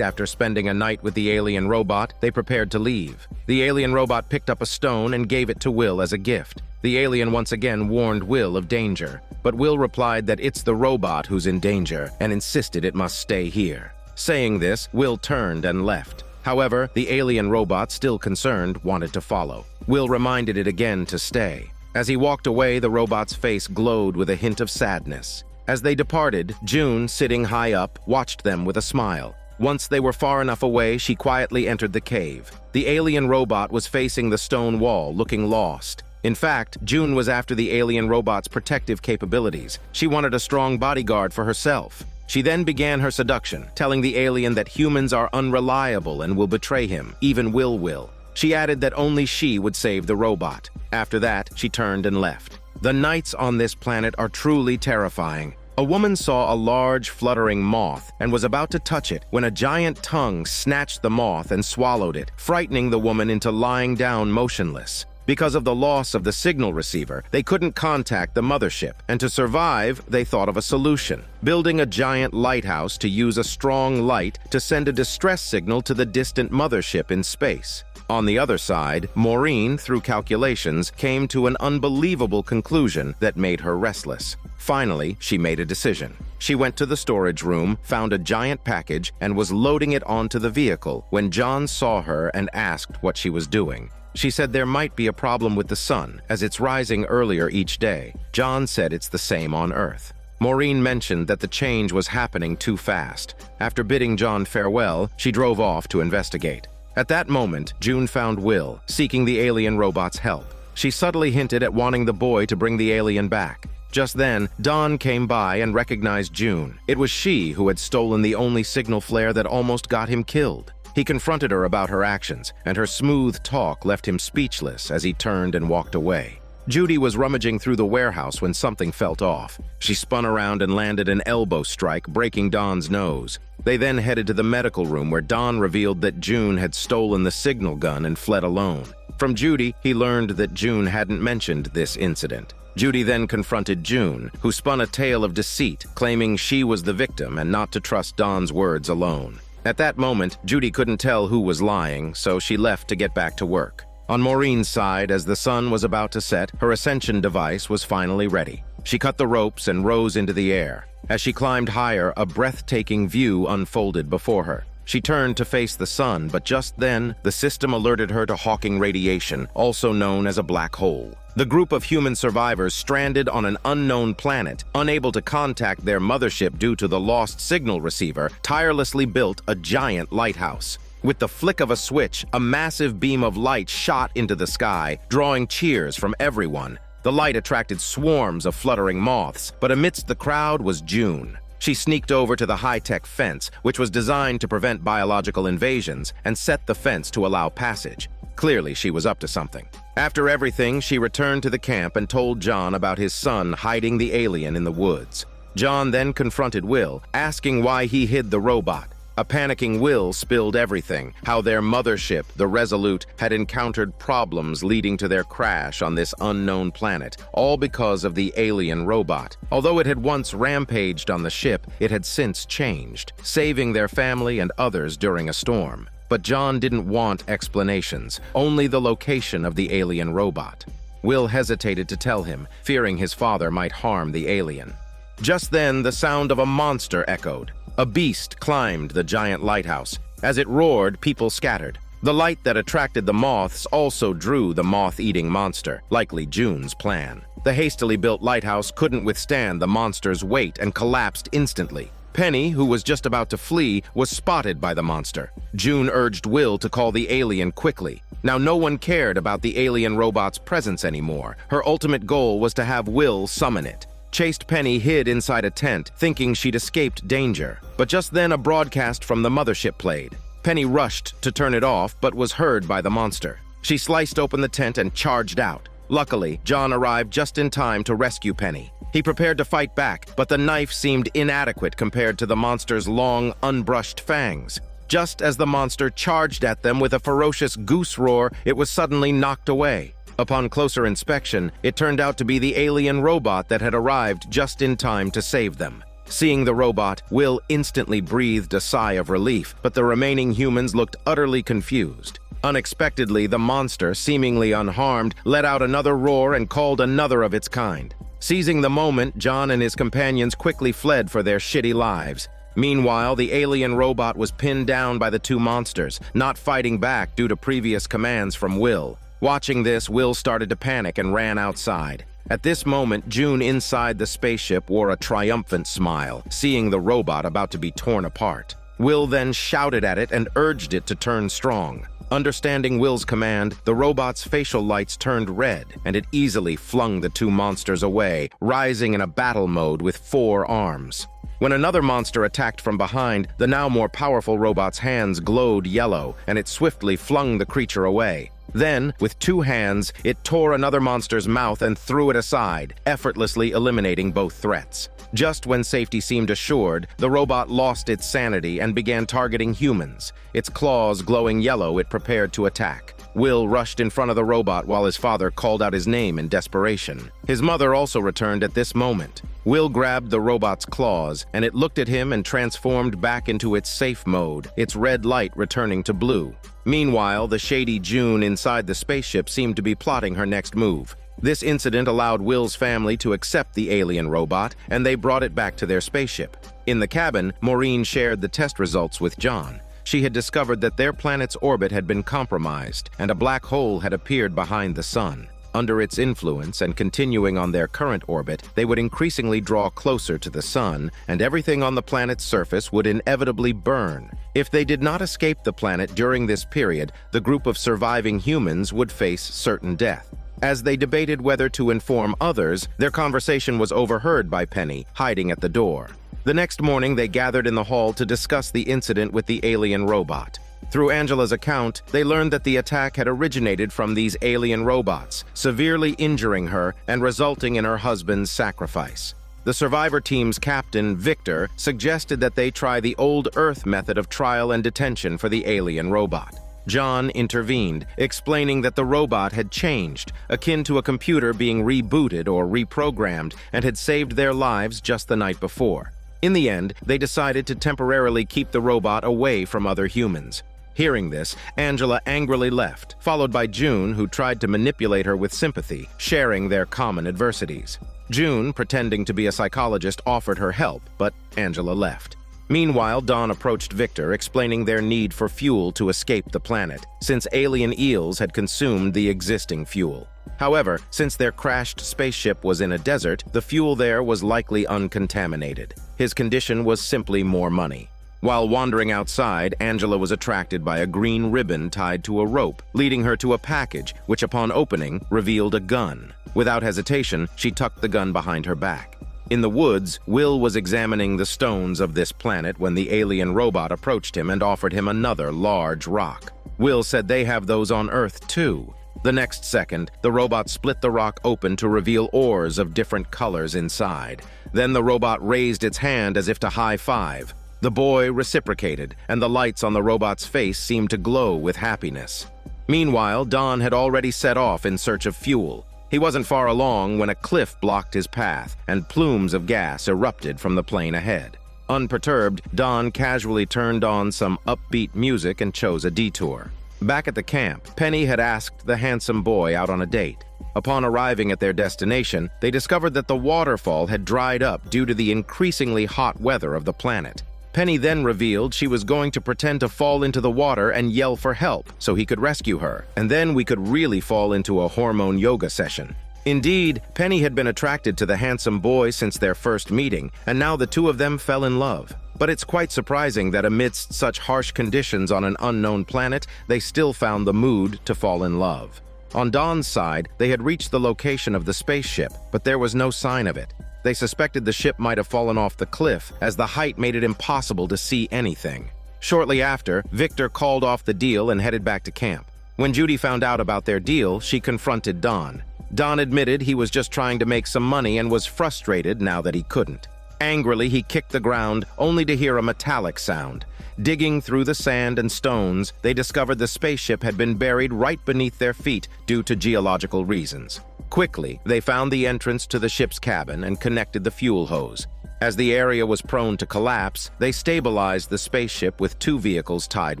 after spending a night with the alien robot, they prepared to leave. The alien robot picked up a stone and gave it to Will as a gift. The alien once again warned Will of danger, but Will replied that it's the robot who's in danger and insisted it must stay here. Saying this, Will turned and left. However, the alien robot, still concerned, wanted to follow. Will reminded it again to stay. As he walked away, the robot's face glowed with a hint of sadness. As they departed, June, sitting high up, watched them with a smile. Once they were far enough away, she quietly entered the cave. The alien robot was facing the stone wall, looking lost. In fact, June was after the alien robot's protective capabilities. She wanted a strong bodyguard for herself. She then began her seduction, telling the alien that humans are unreliable and will betray him, even Will. She added that only she would save the robot. After that, she turned and left. The nights on this planet are truly terrifying. A woman saw a large, fluttering moth and was about to touch it when a giant tongue snatched the moth and swallowed it, frightening the woman into lying down motionless. Because of the loss of the signal receiver, they couldn't contact the mothership, and to survive, they thought of a solution: building a giant lighthouse to use a strong light to send a distress signal to the distant mothership in space. On the other side, Maureen, through calculations, came to an unbelievable conclusion that made her restless. Finally, she made a decision. She went to the storage room, found a giant package, and was loading it onto the vehicle when John saw her and asked what she was doing. She said there might be a problem with the sun, as it's rising earlier each day. John said it's the same on Earth. Maureen mentioned that the change was happening too fast. After bidding John farewell, she drove off to investigate. At that moment, June found Will, seeking the alien robot's help. She subtly hinted at wanting the boy to bring the alien back. Just then, Don came by and recognized June. It was she who had stolen the only signal flare that almost got him killed. He confronted her about her actions, and her smooth talk left him speechless as he turned and walked away. Judy was rummaging through the warehouse when something felt off. She spun around and landed an elbow strike, breaking Don's nose. They then headed to the medical room where Don revealed that June had stolen the signal gun and fled alone. From Judy, he learned that June hadn't mentioned this incident. Judy then confronted June, who spun a tale of deceit, claiming she was the victim and not to trust Don's words alone. At that moment, Judy couldn't tell who was lying, so she left to get back to work. On Maureen's side, as the sun was about to set, her ascension device was finally ready. She cut the ropes and rose into the air. As she climbed higher, a breathtaking view unfolded before her. She turned to face the sun, but just then, the system alerted her to Hawking radiation, also known as a black hole. The group of human survivors stranded on an unknown planet, unable to contact their mothership due to the lost signal receiver, tirelessly built a giant lighthouse. With the flick of a switch, a massive beam of light shot into the sky, drawing cheers from everyone. The light attracted swarms of fluttering moths, but amidst the crowd was June. She sneaked over to the high-tech fence, which was designed to prevent biological invasions, and set the fence to allow passage. Clearly, she was up to something. After everything, she returned to the camp and told John about his son hiding the alien in the woods. John then confronted Will, asking why he hid the robot. A panicking Will spilled everything, how their mothership, the Resolute, had encountered problems leading to their crash on this unknown planet, all because of the alien robot. Although it had once rampaged on the ship, it had since changed, saving their family and others during a storm. But John didn't want explanations, only the location of the alien robot. Will hesitated to tell him, fearing his father might harm the alien. Just then, the sound of a monster echoed. A beast climbed the giant lighthouse. As it roared, people scattered. The light that attracted the moths also drew the moth-eating monster, likely June's plan. The hastily built lighthouse couldn't withstand the monster's weight and collapsed instantly. Penny, who was just about to flee, was spotted by the monster. June urged Will to call the alien quickly. Now, no one cared about the alien robot's presence anymore. Her ultimate goal was to have Will summon it. Chased Penny hid inside a tent, thinking she'd escaped danger. But just then a broadcast from the mothership played. Penny rushed to turn it off, but was heard by the monster. She sliced open the tent and charged out. Luckily, John arrived just in time to rescue Penny. He prepared to fight back, but the knife seemed inadequate compared to the monster's long, unbrushed fangs. Just as the monster charged at them with a ferocious goose roar, it was suddenly knocked away. Upon closer inspection, it turned out to be the alien robot that had arrived just in time to save them. Seeing the robot, Will instantly breathed a sigh of relief, but the remaining humans looked utterly confused. Unexpectedly, the monster, seemingly unharmed, let out another roar and called another of its kind. Seizing the moment, John and his companions quickly fled for their shitty lives. Meanwhile, the alien robot was pinned down by the two monsters, not fighting back due to previous commands from Will. Watching this, Will started to panic and ran outside. At this moment, June inside the spaceship wore a triumphant smile, seeing the robot about to be torn apart. Will then shouted at it and urged it to turn strong. Understanding Will's command, the robot's facial lights turned red, and it easily flung the two monsters away, rising in a battle mode with 4 arms. When another monster attacked from behind, the now more powerful robot's hands glowed yellow, and it swiftly flung the creature away. Then, with 2 hands, it tore another monster's mouth and threw it aside, effortlessly eliminating both threats. Just when safety seemed assured, the robot lost its sanity and began targeting humans. Its claws glowing yellow, it prepared to attack. Will rushed in front of the robot while his father called out his name in desperation. His mother also returned at this moment. Will grabbed the robot's claws, and it looked at him and transformed back into its safe mode, its red light returning to blue. Meanwhile, the shady June inside the spaceship seemed to be plotting her next move. This incident allowed Will's family to accept the alien robot, and they brought it back to their spaceship. In the cabin, Maureen shared the test results with John. She had discovered that their planet's orbit had been compromised, and a black hole had appeared behind the sun. Under its influence and continuing on their current orbit, they would increasingly draw closer to the sun, and everything on the planet's surface would inevitably burn. If they did not escape the planet during this period, the group of surviving humans would face certain death. As they debated whether to inform others, their conversation was overheard by Penny, hiding at the door. The next morning, they gathered in the hall to discuss the incident with the alien robot. Through Angela's account, they learned that the attack had originated from these alien robots, severely injuring her and resulting in her husband's sacrifice. The survivor team's captain, Victor, suggested that they try the old Earth method of trial and detention for the alien robot. John intervened, explaining that the robot had changed, akin to a computer being rebooted or reprogrammed, and had saved their lives just the night before. In the end, they decided to temporarily keep the robot away from other humans. Hearing this, Angela angrily left, followed by June, who tried to manipulate her with sympathy, sharing their common adversities. June, pretending to be a psychologist, offered her help, but Angela left. Meanwhile, Dawn approached Victor, explaining their need for fuel to escape the planet, since alien eels had consumed the existing fuel. However, since their crashed spaceship was in a desert, the fuel there was likely uncontaminated. His condition was simply more money. While wandering outside, Angela was attracted by a green ribbon tied to a rope, leading her to a package, which upon opening, revealed a gun. Without hesitation, she tucked the gun behind her back. In the woods, Will was examining the stones of this planet when the alien robot approached him and offered him another large rock. Will said they have those on Earth too. The next second, the robot split the rock open to reveal ores of different colors inside. Then the robot raised its hand as if to high-five. The boy reciprocated, and the lights on the robot's face seemed to glow with happiness. Meanwhile, Don had already set off in search of fuel. He wasn't far along when a cliff blocked his path, and plumes of gas erupted from the plane ahead. Unperturbed, Don casually turned on some upbeat music and chose a detour. Back at the camp, Penny had asked the handsome boy out on a date. Upon arriving at their destination, they discovered that the waterfall had dried up due to the increasingly hot weather of the planet. Penny then revealed she was going to pretend to fall into the water and yell for help so he could rescue her, and then we could really fall into a hormone yoga session. Indeed, Penny had been attracted to the handsome boy since their first meeting, and now the two of them fell in love. But it's quite surprising that amidst such harsh conditions on an unknown planet, they still found the mood to fall in love. On Dawn's side, they had reached the location of the spaceship, but there was no sign of it. They suspected the ship might have fallen off the cliff, as the height made it impossible to see anything. Shortly after, Victor called off the deal and headed back to camp. When Judy found out about their deal, she confronted Dawn. Don admitted he was just trying to make some money and was frustrated now that he couldn't. Angrily, he kicked the ground, only to hear a metallic sound. Digging through the sand and stones, they discovered the spaceship had been buried right beneath their feet due to geological reasons. Quickly, they found the entrance to the ship's cabin and connected the fuel hose. As the area was prone to collapse, they stabilized the spaceship with 2 vehicles tied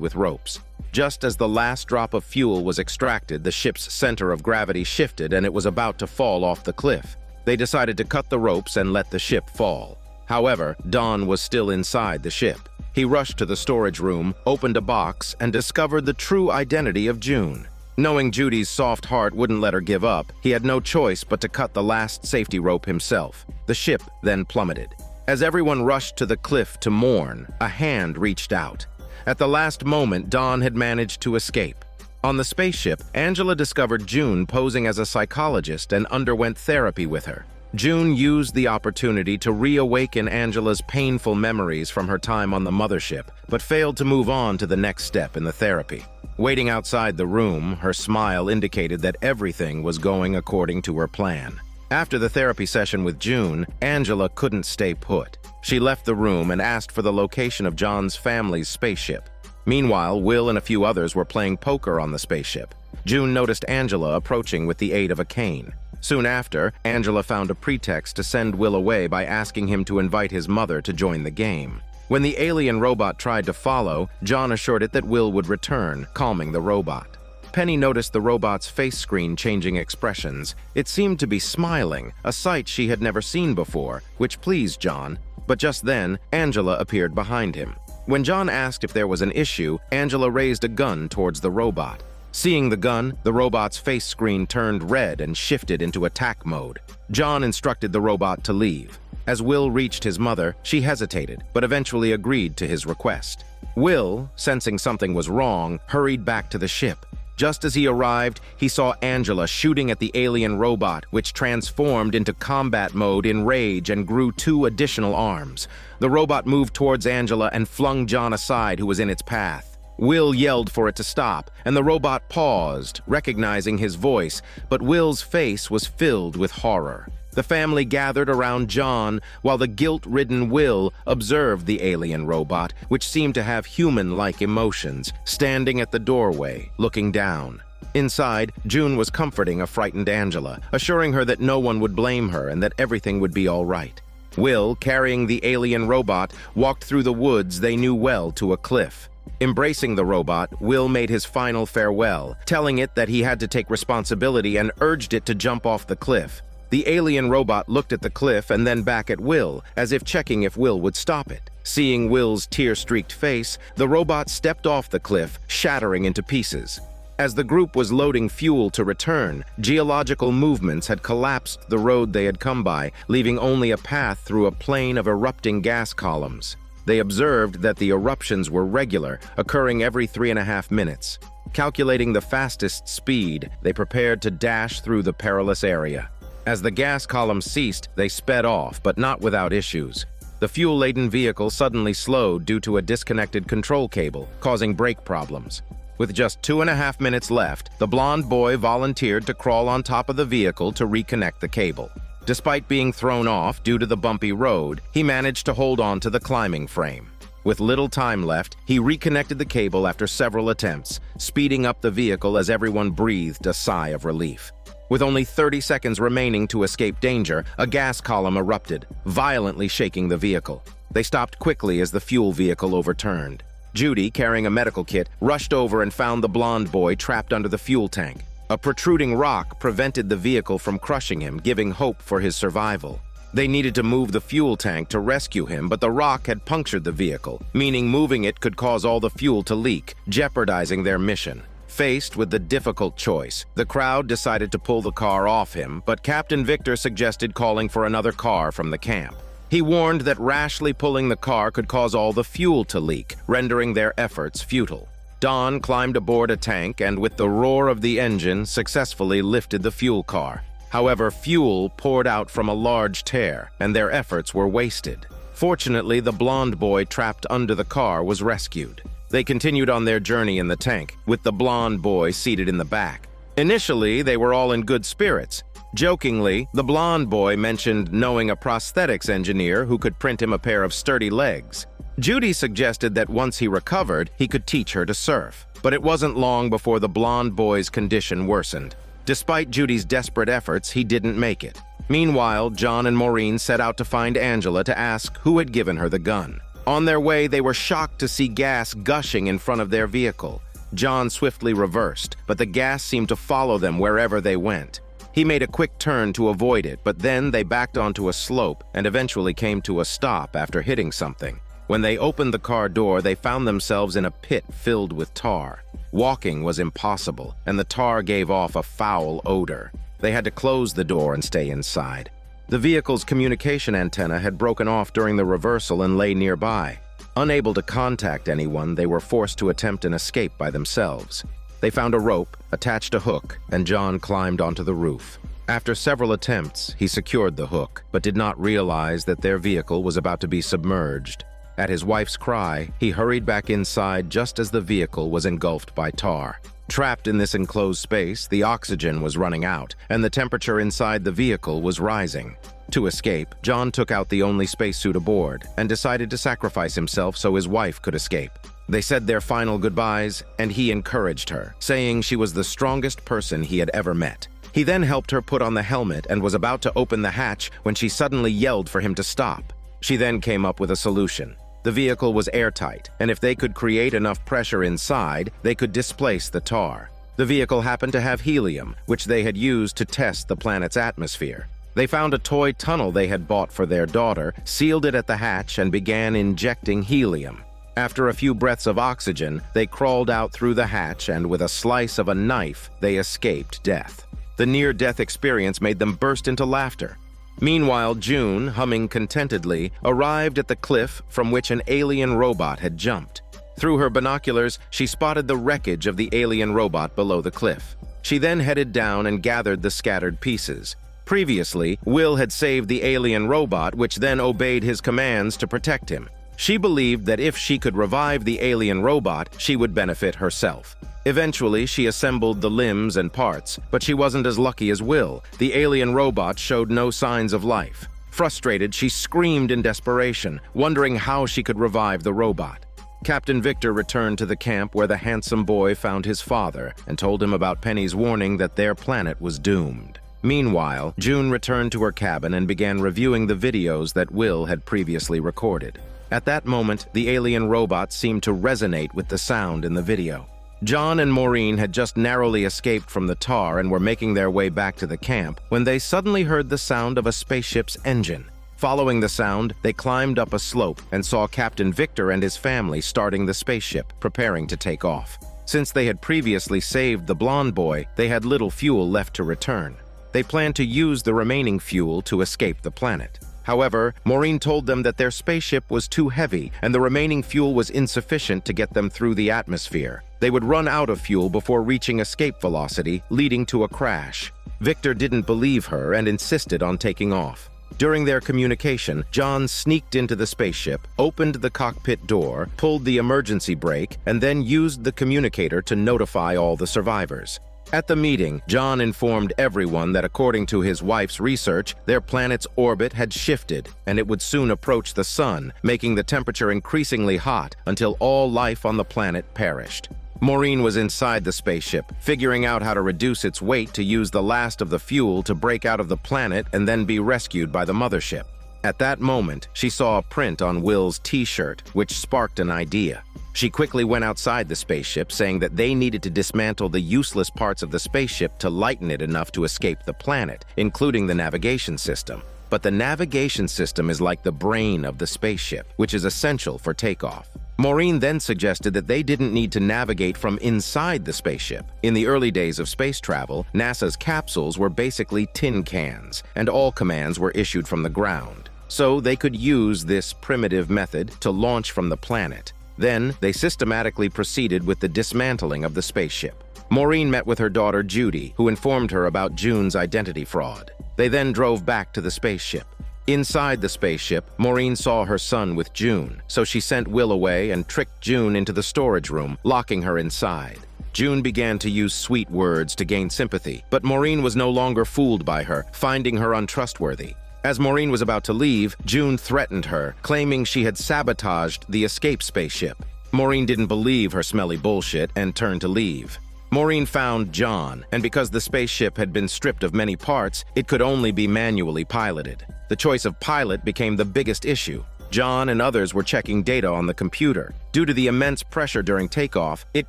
with ropes. Just as the last drop of fuel was extracted, the ship's center of gravity shifted and it was about to fall off the cliff. They decided to cut the ropes and let the ship fall. However, Don was still inside the ship. He rushed to the storage room, opened a box, and discovered the true identity of June. Knowing Judy's soft heart wouldn't let her give up, he had no choice but to cut the last safety rope himself. The ship then plummeted. As everyone rushed to the cliff to mourn, a hand reached out. At the last moment, Don had managed to escape. On the spaceship, Angela discovered June posing as a psychologist and underwent therapy with her. June used the opportunity to reawaken Angela's painful memories from her time on the mothership, but failed to move on to the next step in the therapy. Waiting outside the room, her smile indicated that everything was going according to her plan. After the therapy session with June, Angela couldn't stay put. She left the room and asked for the location of John's family's spaceship. Meanwhile, Will and a few others were playing poker on the spaceship. June noticed Angela approaching with the aid of a cane. Soon after, Angela found a pretext to send Will away by asking him to invite his mother to join the game. When the alien robot tried to follow, John assured it that Will would return, calming the robot. Penny noticed the robot's face screen changing expressions. It seemed to be smiling, a sight she had never seen before, which pleased John. But just then, Angela appeared behind him. When John asked if there was an issue, Angela raised a gun towards the robot. Seeing the gun, the robot's face screen turned red and shifted into attack mode. John instructed the robot to leave. As Will reached his mother, she hesitated, but eventually agreed to his request. Will, sensing something was wrong, hurried back to the ship. Just as he arrived, he saw Angela shooting at the alien robot, which transformed into combat mode in rage and grew 2 additional arms. The robot moved towards Angela and flung John aside, who was in its path. Will yelled for it to stop, and the robot paused, recognizing his voice, but Will's face was filled with horror. The family gathered around John, while the guilt-ridden Will observed the alien robot, which seemed to have human-like emotions, standing at the doorway, looking down. Inside, June was comforting a frightened Angela, assuring her that no one would blame her and that everything would be all right. Will, carrying the alien robot, walked through the woods they knew well to a cliff. Embracing the robot, Will made his final farewell, telling it that he had to take responsibility and urged it to jump off the cliff. The alien robot looked at the cliff and then back at Will, as if checking if Will would stop it. Seeing Will's tear-streaked face, the robot stepped off the cliff, shattering into pieces. As the group was loading fuel to return, geological movements had collapsed the road they had come by, leaving only a path through a plain of erupting gas columns. They observed that the eruptions were regular, occurring every 3.5 minutes. Calculating the fastest speed, they prepared to dash through the perilous area. As the gas column ceased, they sped off, but not without issues. The fuel-laden vehicle suddenly slowed due to a disconnected control cable, causing brake problems. With just 2.5 minutes left, the blonde boy volunteered to crawl on top of the vehicle to reconnect the cable. Despite being thrown off due to the bumpy road, he managed to hold on to the climbing frame. With little time left, he reconnected the cable after several attempts, speeding up the vehicle as everyone breathed a sigh of relief. With only 30 seconds remaining to escape danger, a gas column erupted, violently shaking the vehicle. They stopped quickly as the fuel vehicle overturned. Judy, carrying a medical kit, rushed over and found the blonde boy trapped under the fuel tank. A protruding rock prevented the vehicle from crushing him, giving hope for his survival. They needed to move the fuel tank to rescue him, but the rock had punctured the vehicle, meaning moving it could cause all the fuel to leak, jeopardizing their mission. Faced with the difficult choice, the crowd decided to pull the car off him, but Captain Victor suggested calling for another car from the camp. He warned that rashly pulling the car could cause all the fuel to leak, rendering their efforts futile. Don climbed aboard a tank and, with the roar of the engine, successfully lifted the fuel car. However, fuel poured out from a large tear, and their efforts were wasted. Fortunately, the blonde boy trapped under the car was rescued. They continued on their journey in the tank, with the blonde boy seated in the back. Initially, they were all in good spirits, Jokingly, the blonde boy mentioned knowing a prosthetics engineer who could print him a pair of sturdy legs. Judy suggested that once he recovered, he could teach her to surf. But it wasn't long before the blonde boy's condition worsened. Despite Judy's desperate efforts, he didn't make it. Meanwhile, John and Maureen set out to find Angela to ask who had given her the gun. On their way, they were shocked to see gas gushing in front of their vehicle. John swiftly reversed, but the gas seemed to follow them wherever they went. He made a quick turn to avoid it, but then they backed onto a slope and eventually came to a stop after hitting something. When they opened the car door, they found themselves in a pit filled with tar. Walking was impossible, and the tar gave off a foul odor. They had to close the door and stay inside. The vehicle's communication antenna had broken off during the reversal and lay nearby. Unable to contact anyone, they were forced to attempt an escape by themselves. They found a rope, attached a hook, and John climbed onto the roof. After several attempts, he secured the hook, but did not realize that their vehicle was about to be submerged. At his wife's cry, he hurried back inside just as the vehicle was engulfed by tar. Trapped in this enclosed space, the oxygen was running out, and the temperature inside the vehicle was rising. To escape, John took out the only spacesuit aboard and decided to sacrifice himself so his wife could escape. They said their final goodbyes, and he encouraged her, saying she was the strongest person he had ever met. He then helped her put on the helmet and was about to open the hatch when she suddenly yelled for him to stop. She then came up with a solution. The vehicle was airtight, and if they could create enough pressure inside, they could displace the tar. The vehicle happened to have helium, which they had used to test the planet's atmosphere. They found a toy tunnel they had bought for their daughter, sealed it at the hatch, and began injecting helium. After a few breaths of oxygen, they crawled out through the hatch, and with a slice of a knife, they escaped death. The near-death experience made them burst into laughter. Meanwhile, June, humming contentedly, arrived at the cliff from which an alien robot had jumped. Through her binoculars, she spotted the wreckage of the alien robot below the cliff. She then headed down and gathered the scattered pieces. Previously, Will had saved the alien robot, which then obeyed his commands to protect him. She believed that if she could revive the alien robot, she would benefit herself. Eventually, she assembled the limbs and parts, but she wasn't as lucky as Will. The alien robot showed no signs of life. Frustrated, she screamed in desperation, wondering how she could revive the robot. Captain Victor returned to the camp where the handsome boy found his father and told him about Penny's warning that their planet was doomed. Meanwhile, June returned to her cabin and began reviewing the videos that Will had previously recorded. At that moment, the alien robot seemed to resonate with the sound in the video. John and Maureen had just narrowly escaped from the tar and were making their way back to the camp when they suddenly heard the sound of a spaceship's engine. Following the sound, they climbed up a slope and saw Captain Victor and his family starting the spaceship, preparing to take off. Since they had previously saved the blonde boy, they had little fuel left to return. They planned to use the remaining fuel to escape the planet. However, Maureen told them that their spaceship was too heavy and the remaining fuel was insufficient to get them through the atmosphere. They would run out of fuel before reaching escape velocity, leading to a crash. Victor didn't believe her and insisted on taking off. During their communication, John sneaked into the spaceship, opened the cockpit door, pulled the emergency brake, and then used the communicator to notify all the survivors. At the meeting, John informed everyone that according to his wife's research, their planet's orbit had shifted and it would soon approach the sun, making the temperature increasingly hot until all life on the planet perished. Maureen was inside the spaceship, figuring out how to reduce its weight to use the last of the fuel to break out of the planet and then be rescued by the mothership. At that moment, she saw a print on Will's t-shirt, which sparked an idea. She quickly went outside the spaceship, saying that they needed to dismantle the useless parts of the spaceship to lighten it enough to escape the planet, including the navigation system. But the navigation system is like the brain of the spaceship, which is essential for takeoff. Maureen then suggested that they didn't need to navigate from inside the spaceship. In the early days of space travel, NASA's capsules were basically tin cans, and all commands were issued from the ground. So they could use this primitive method to launch from the planet. Then, they systematically proceeded with the dismantling of the spaceship. Maureen met with her daughter Judy, who informed her about June's identity fraud. They then drove back to the spaceship. Inside the spaceship, Maureen saw her son with June, so she sent Will away and tricked June into the storage room, locking her inside. June began to use sweet words to gain sympathy, but Maureen was no longer fooled by her, finding her untrustworthy. As Maureen was about to leave, June threatened her, claiming she had sabotaged the escape spaceship. Maureen didn't believe her smelly bullshit and turned to leave. Maureen found John, and because the spaceship had been stripped of many parts, it could only be manually piloted. The choice of pilot became the biggest issue. John and others were checking data on the computer. Due to the immense pressure during takeoff, it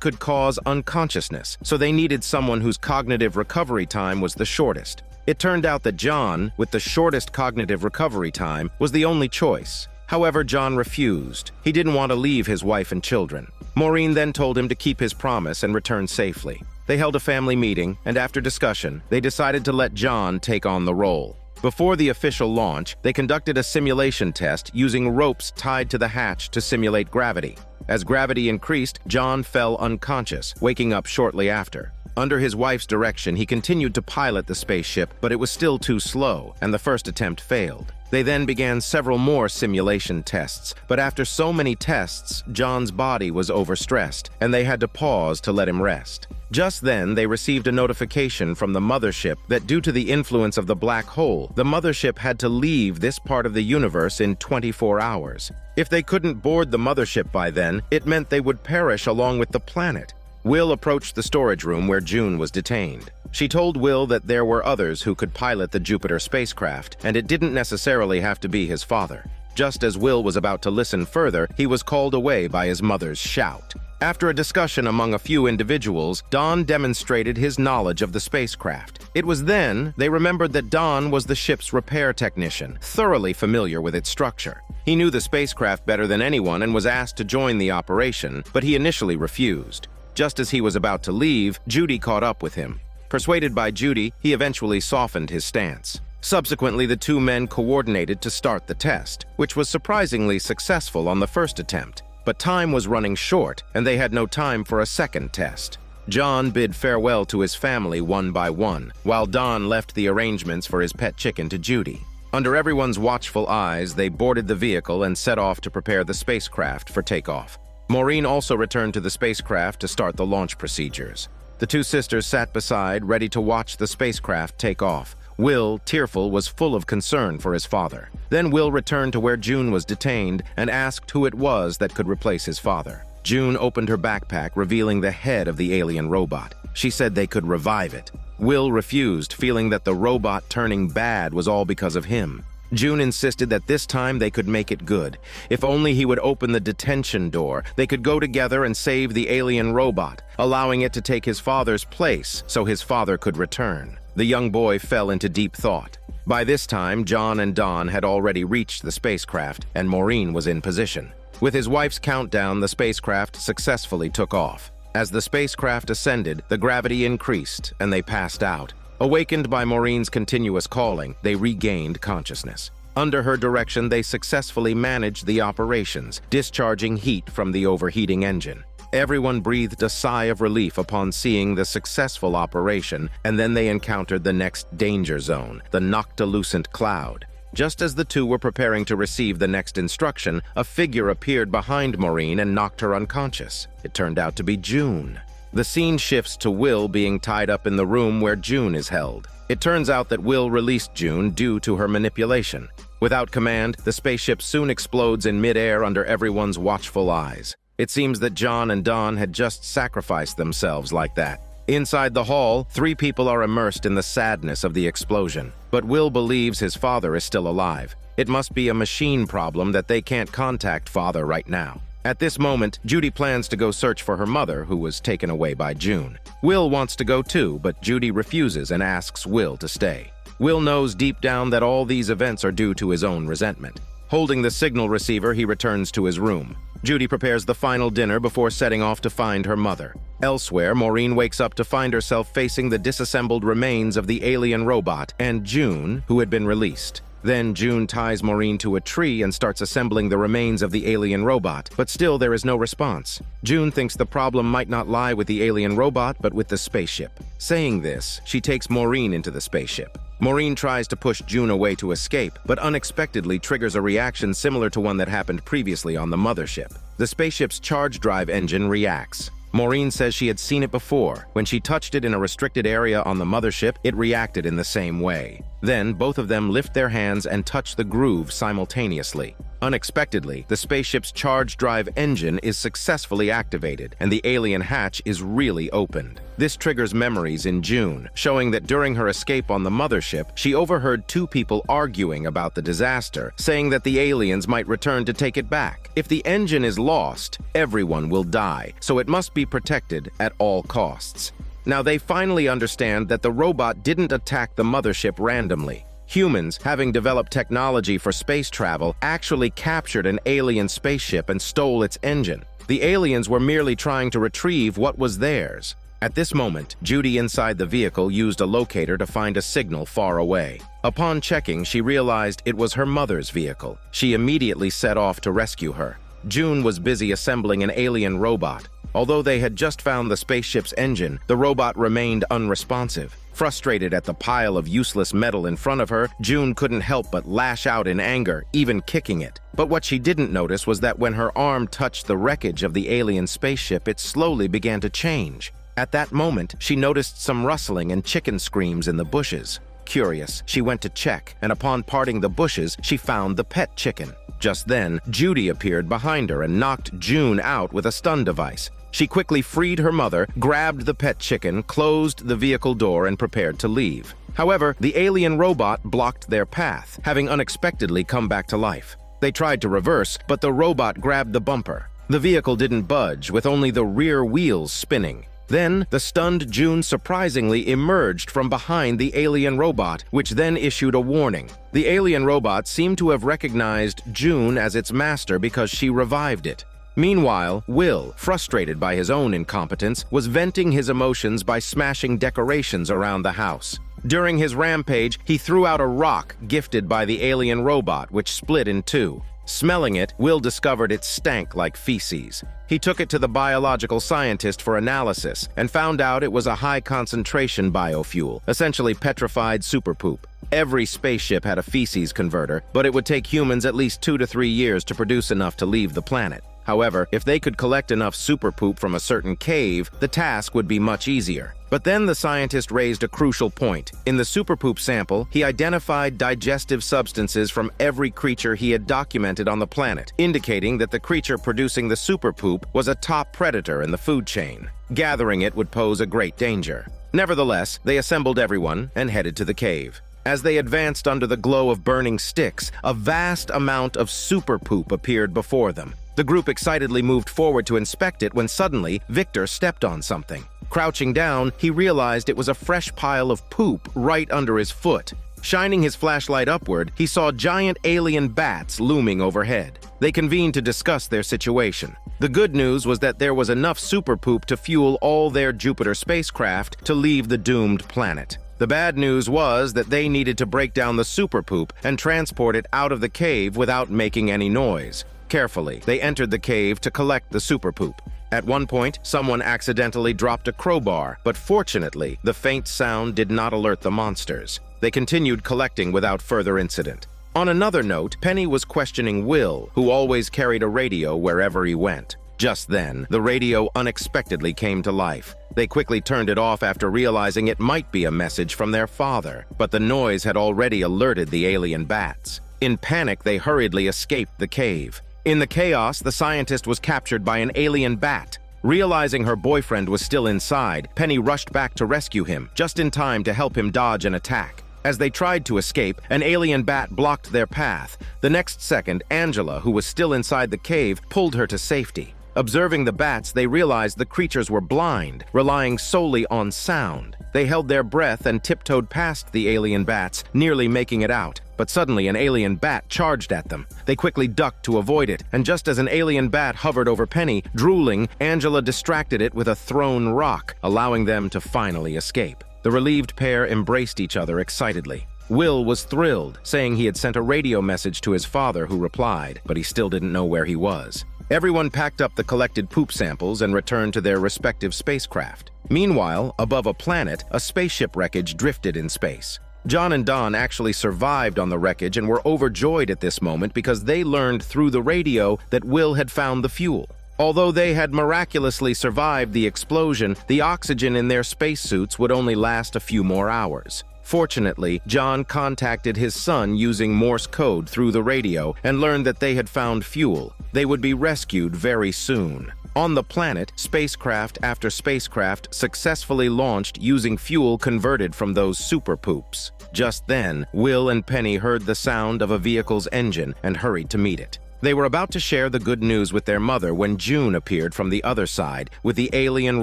could cause unconsciousness, so they needed someone whose cognitive recovery time was the shortest. It turned out that John, with the shortest cognitive recovery time, was the only choice. However, John refused. He didn't want to leave his wife and children. Maureen then told him to keep his promise and return safely. They held a family meeting, and after discussion, they decided to let John take on the role. Before the official launch, they conducted a simulation test using ropes tied to the hatch to simulate gravity. As gravity increased, John fell unconscious, waking up shortly after. Under his wife's direction, he continued to pilot the spaceship, but it was still too slow, and the first attempt failed. They then began several more simulation tests, but after so many tests, John's body was overstressed, and they had to pause to let him rest. Just then, they received a notification from the mothership that due to the influence of the black hole, the mothership had to leave this part of the universe in 24 hours. If they couldn't board the mothership by then, it meant they would perish along with the planet. Will approached the storage room where June was detained. She told Will that there were others who could pilot the Jupiter spacecraft, and it didn't necessarily have to be his father. Just as Will was about to listen further, he was called away by his mother's shout. After a discussion among a few individuals, Don demonstrated his knowledge of the spacecraft. It was then they remembered that Don was the ship's repair technician, thoroughly familiar with its structure. He knew the spacecraft better than anyone and was asked to join the operation, but he initially refused. Just as he was about to leave, Judy caught up with him. Persuaded by Judy, he eventually softened his stance. Subsequently, the two men coordinated to start the test, which was surprisingly successful on the first attempt. But time was running short, and they had no time for a second test. John bid farewell to his family one by one, while Don left the arrangements for his pet chicken to Judy. Under everyone's watchful eyes, they boarded the vehicle and set off to prepare the spacecraft for takeoff. Maureen also returned to the spacecraft to start the launch procedures. The two sisters sat beside, ready to watch the spacecraft take off. Will, tearful, was full of concern for his father. Then Will returned to where June was detained and asked who it was that could replace his father. June opened her backpack, revealing the head of the alien robot. She said they could revive it. Will refused, feeling that the robot turning bad was all because of him. June insisted that this time they could make it good. If only he would open the detention door, they could go together and save the alien robot, allowing it to take his father's place so his father could return. The young boy fell into deep thought. By this time, John and Don had already reached the spacecraft, and Maureen was in position. With his wife's countdown, the spacecraft successfully took off. As the spacecraft ascended, the gravity increased, and they passed out. Awakened by Maureen's continuous calling, they regained consciousness. Under her direction, they successfully managed the operations, discharging heat from the overheating engine. Everyone breathed a sigh of relief upon seeing the successful operation, and then they encountered the next danger zone, the noctilucent cloud. Just as the two were preparing to receive the next instruction, a figure appeared behind Maureen and knocked her unconscious. It turned out to be June. The scene shifts to Will being tied up in the room where June is held. It turns out that Will released June due to her manipulation. Without command, the spaceship soon explodes in midair under everyone's watchful eyes. It seems that John and Don had just sacrificed themselves like that. Inside the hall, 3 people are immersed in the sadness of the explosion. But Will believes his father is still alive. It must be a machine problem that they can't contact father right now. At this moment, Judy plans to go search for her mother, who was taken away by June. Will wants to go too, but Judy refuses and asks Will to stay. Will knows deep down that all these events are due to his own resentment. Holding the signal receiver, he returns to his room. Judy prepares the final dinner before setting off to find her mother. Elsewhere, Maureen wakes up to find herself facing the disassembled remains of the alien robot and June, who had been released. Then June ties Maureen to a tree and starts assembling the remains of the alien robot, but still there is no response. June thinks the problem might not lie with the alien robot, but with the spaceship. Saying this, she takes Maureen into the spaceship. Maureen tries to push June away to escape, but unexpectedly triggers a reaction similar to one that happened previously on the mothership. The spaceship's charge drive engine reacts. Maureen says she had seen it before. When she touched it in a restricted area on the mothership, it reacted in the same way. Then, both of them lift their hands and touch the groove simultaneously. Unexpectedly, the spaceship's charge drive engine is successfully activated, and the alien hatch is really opened. This triggers memories in June, showing that during her escape on the mothership, she overheard two people arguing about the disaster, saying that the aliens might return to take it back. If the engine is lost, everyone will die, so it must be protected at all costs. Now they finally understand that the robot didn't attack the mothership randomly. Humans, having developed technology for space travel, actually captured an alien spaceship and stole its engine. The aliens were merely trying to retrieve what was theirs. At this moment, Judy inside the vehicle used a locator to find a signal far away. Upon checking, she realized it was her mother's vehicle. She immediately set off to rescue her. June was busy assembling an alien robot. Although they had just found the spaceship's engine, the robot remained unresponsive. Frustrated at the pile of useless metal in front of her, June couldn't help but lash out in anger, even kicking it. But what she didn't notice was that when her arm touched the wreckage of the alien spaceship, it slowly began to change. At that moment, she noticed some rustling and chicken screams in the bushes. Curious, she went to check, and upon parting the bushes, she found the pet chicken. Just then, Judy appeared behind her and knocked June out with a stun device. She quickly freed her mother, grabbed the pet chicken, closed the vehicle door, and prepared to leave. However, the alien robot blocked their path, having unexpectedly come back to life. They tried to reverse, but the robot grabbed the bumper. The vehicle didn't budge, with only the rear wheels spinning. Then, the stunned June surprisingly emerged from behind the alien robot, which then issued a warning. The alien robot seemed to have recognized June as its master because she revived it. Meanwhile, Will, frustrated by his own incompetence, was venting his emotions by smashing decorations around the house. During his rampage, he threw out a rock gifted by the alien robot, which split in two. Smelling it, Will discovered it stank like feces. He took it to the biological scientist for analysis and found out it was a high-concentration biofuel, essentially petrified super poop. Every spaceship had a feces converter, but it would take humans at least 2 to 3 years to produce enough to leave the planet. However, if they could collect enough super poop from a certain cave, the task would be much easier. But then the scientist raised a crucial point. In the super poop sample, he identified digestive substances from every creature he had documented on the planet, indicating that the creature producing the super poop was a top predator in the food chain. Gathering it would pose a great danger. Nevertheless, they assembled everyone and headed to the cave. As they advanced under the glow of burning sticks, a vast amount of super poop appeared before them. The group excitedly moved forward to inspect it when suddenly Victor stepped on something. Crouching down, he realized it was a fresh pile of poop right under his foot. Shining his flashlight upward, he saw giant alien bats looming overhead. They convened to discuss their situation. The good news was that there was enough super poop to fuel all their Jupiter spacecraft to leave the doomed planet. The bad news was that they needed to break down the super poop and transport it out of the cave without making any noise. Carefully, they entered the cave to collect the super poop. At one point, someone accidentally dropped a crowbar, but fortunately, the faint sound did not alert the monsters. They continued collecting without further incident. On another note, Penny was questioning Will, who always carried a radio wherever he went. Just then, the radio unexpectedly came to life. They quickly turned it off after realizing it might be a message from their father, but the noise had already alerted the alien bats. In panic, they hurriedly escaped the cave. In the chaos, the scientist was captured by an alien bat. Realizing her boyfriend was still inside, Penny rushed back to rescue him, just in time to help him dodge an attack. As they tried to escape, an alien bat blocked their path. The next second, Angela, who was still inside the cave, pulled her to safety. Observing the bats, they realized the creatures were blind, relying solely on sound. They held their breath and tiptoed past the alien bats, nearly making it out. But suddenly an alien bat charged at them. They quickly ducked to avoid it, and just as an alien bat hovered over Penny, drooling, Angela distracted it with a thrown rock, allowing them to finally escape. The relieved pair embraced each other excitedly. Will was thrilled, saying he had sent a radio message to his father, who replied, but he still didn't know where he was. Everyone packed up the collected poop samples and returned to their respective spacecraft. Meanwhile, above a planet, a spaceship wreckage drifted in space. John and Don actually survived on the wreckage and were overjoyed at this moment because they learned through the radio that Will had found the fuel. Although they had miraculously survived the explosion, the oxygen in their spacesuits would only last a few more hours. Fortunately, John contacted his son using Morse code through the radio and learned that they had found fuel. They would be rescued very soon. On the planet, spacecraft after spacecraft successfully launched using fuel converted from those super poops. Just then, Will and Penny heard the sound of a vehicle's engine and hurried to meet it. They were about to share the good news with their mother when June appeared from the other side with the alien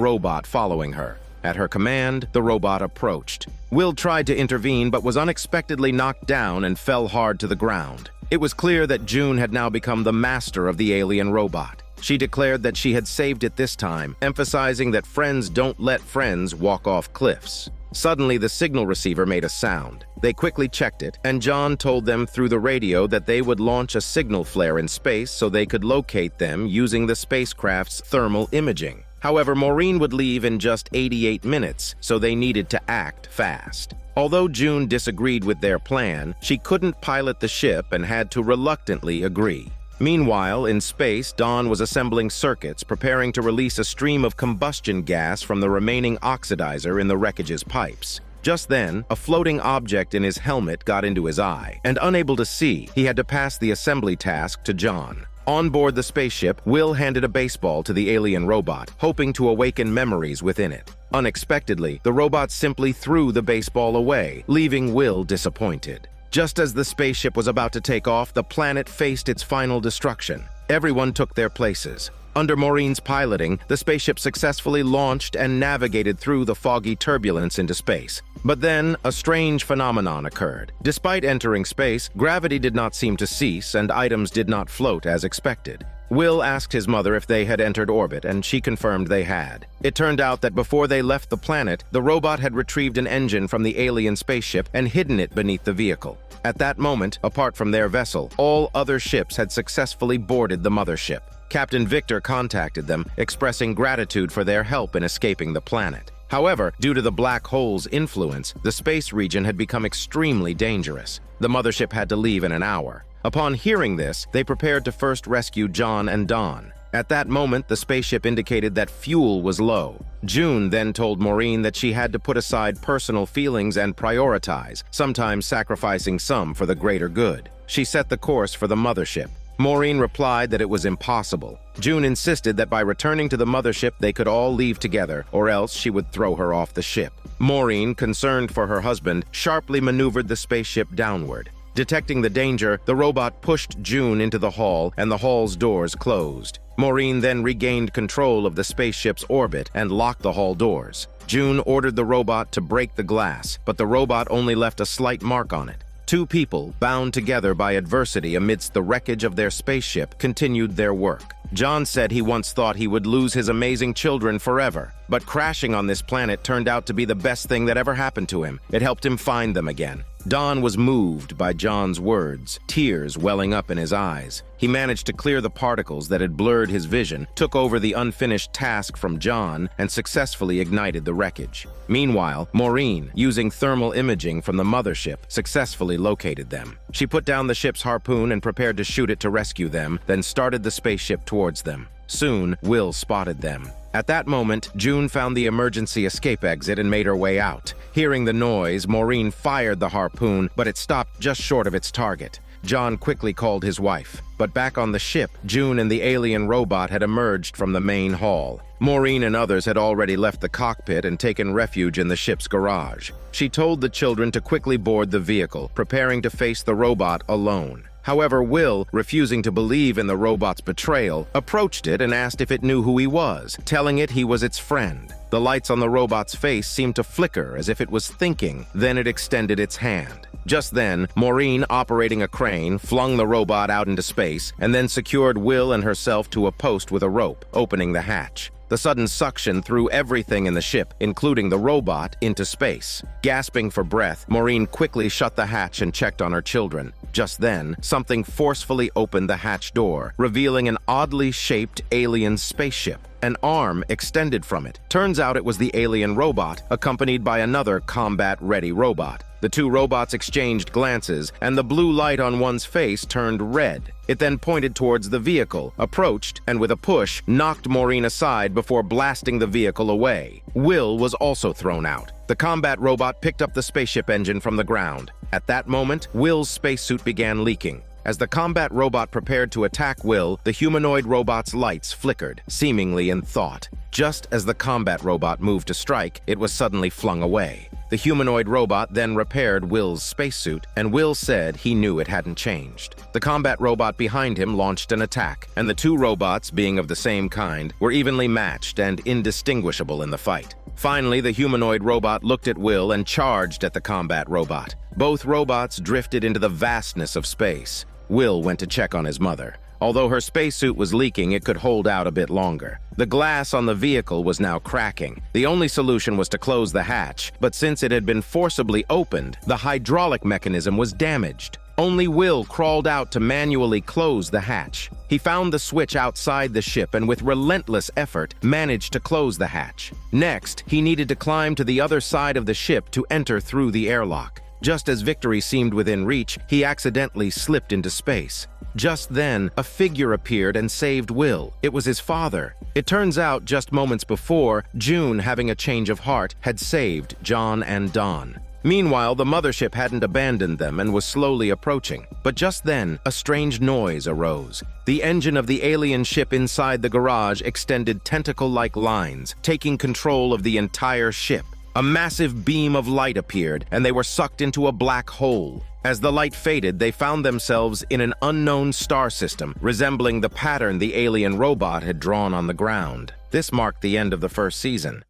robot following her. At her command, the robot approached. Will tried to intervene but was unexpectedly knocked down and fell hard to the ground. It was clear that June had now become the master of the alien robot. She declared that she had saved it this time, emphasizing that friends don't let friends walk off cliffs. Suddenly, the signal receiver made a sound. They quickly checked it, and John told them through the radio that they would launch a signal flare in space so they could locate them using the spacecraft's thermal imaging. However, Maureen would leave in just 88 minutes, so they needed to act fast. Although June disagreed with their plan, she couldn't pilot the ship and had to reluctantly agree. Meanwhile, in space, Don was assembling circuits, preparing to release a stream of combustion gas from the remaining oxidizer in the wreckage's pipes. Just then, a floating object in his helmet got into his eye, and unable to see, he had to pass the assembly task to John. On board the spaceship, Will handed a baseball to the alien robot, hoping to awaken memories within it. Unexpectedly, the robot simply threw the baseball away, leaving Will disappointed. Just as the spaceship was about to take off, the planet faced its final destruction. Everyone took their places. Under Maureen's piloting, the spaceship successfully launched and navigated through the foggy turbulence into space. But then, a strange phenomenon occurred. Despite entering space, gravity did not seem to cease and items did not float as expected. Will asked his mother if they had entered orbit, and she confirmed they had. It turned out that before they left the planet, the robot had retrieved an engine from the alien spaceship and hidden it beneath the vehicle. At that moment, apart from their vessel, all other ships had successfully boarded the mothership. Captain Victor contacted them, expressing gratitude for their help in escaping the planet. However, due to the black hole's influence, the space region had become extremely dangerous. The mothership had to leave in an hour. Upon hearing this, they prepared to first rescue John and Don. At that moment, the spaceship indicated that fuel was low. June then told Maureen that she had to put aside personal feelings and prioritize, sometimes sacrificing some for the greater good. She set the course for the mothership. Maureen replied that it was impossible. June insisted that by returning to the mothership they could all leave together, or else she would throw her off the ship. Maureen, concerned for her husband, sharply maneuvered the spaceship downward. Detecting the danger, the robot pushed June into the hall, and the hall's doors closed. Maureen then regained control of the spaceship's orbit and locked the hall doors. June ordered the robot to break the glass, but the robot only left a slight mark on it. Two people, bound together by adversity amidst the wreckage of their spaceship, continued their work. John said he once thought he would lose his amazing children forever, but crashing on this planet turned out to be the best thing that ever happened to him. It helped him find them again. Don was moved by John's words, tears welling up in his eyes. He managed to clear the particles that had blurred his vision, took over the unfinished task from John, and successfully ignited the wreckage. Meanwhile, Maureen, using thermal imaging from the mothership, successfully located them. She put down the ship's harpoon and prepared to shoot it to rescue them, then started the spaceship towards them. Soon, Will spotted them. At that moment, June found the emergency escape exit and made her way out. Hearing the noise, Maureen fired the harpoon, but it stopped just short of its target. John quickly called his wife. But back on the ship, June and the alien robot had emerged from the main hall. Maureen and others had already left the cockpit and taken refuge in the ship's garage. She told the children to quickly board the vehicle, preparing to face the robot alone. However, Will, refusing to believe in the robot's betrayal, approached it and asked if it knew who he was, telling it he was its friend. The lights on the robot's face seemed to flicker as if it was thinking, then it extended its hand. Just then, Maureen, operating a crane, flung the robot out into space and then secured Will and herself to a post with a rope, opening the hatch. The sudden suction threw everything in the ship, including the robot, into space. Gasping for breath, Maureen quickly shut the hatch and checked on her children. Just then, something forcefully opened the hatch door, revealing an oddly shaped alien spaceship. An arm extended from it. Turns out it was the alien robot, accompanied by another combat-ready robot. The two robots exchanged glances, and the blue light on one's face turned red. It then pointed towards the vehicle, approached, and with a push, knocked Maureen aside before blasting the vehicle away. Will was also thrown out. The combat robot picked up the spaceship engine from the ground. At that moment, Will's spacesuit began leaking. As the combat robot prepared to attack Will, the humanoid robot's lights flickered, seemingly in thought. Just as the combat robot moved to strike, it was suddenly flung away. The humanoid robot then repaired Will's spacesuit, and Will said he knew it hadn't changed. The combat robot behind him launched an attack, and the two robots, being of the same kind, were evenly matched and indistinguishable in the fight. Finally, the humanoid robot looked at Will and charged at the combat robot. Both robots drifted into the vastness of space. Will went to check on his mother. Although her spacesuit was leaking, it could hold out a bit longer. The glass on the vehicle was now cracking. The only solution was to close the hatch, but since it had been forcibly opened, the hydraulic mechanism was damaged. Only Will crawled out to manually close the hatch. He found the switch outside the ship and with relentless effort managed to close the hatch. Next, he needed to climb to the other side of the ship to enter through the airlock. Just as victory seemed within reach, he accidentally slipped into space. Just then, a figure appeared and saved Will. It was his father. It turns out, just moments before, June, having a change of heart, had saved John and Don. Meanwhile, the mothership hadn't abandoned them and was slowly approaching. But just then, a strange noise arose. The engine of the alien ship inside the garage extended tentacle-like lines, taking control of the entire ship. A massive beam of light appeared, and they were sucked into a black hole. As the light faded, they found themselves in an unknown star system, resembling the pattern the alien robot had drawn on the ground. This marked the end of the first season.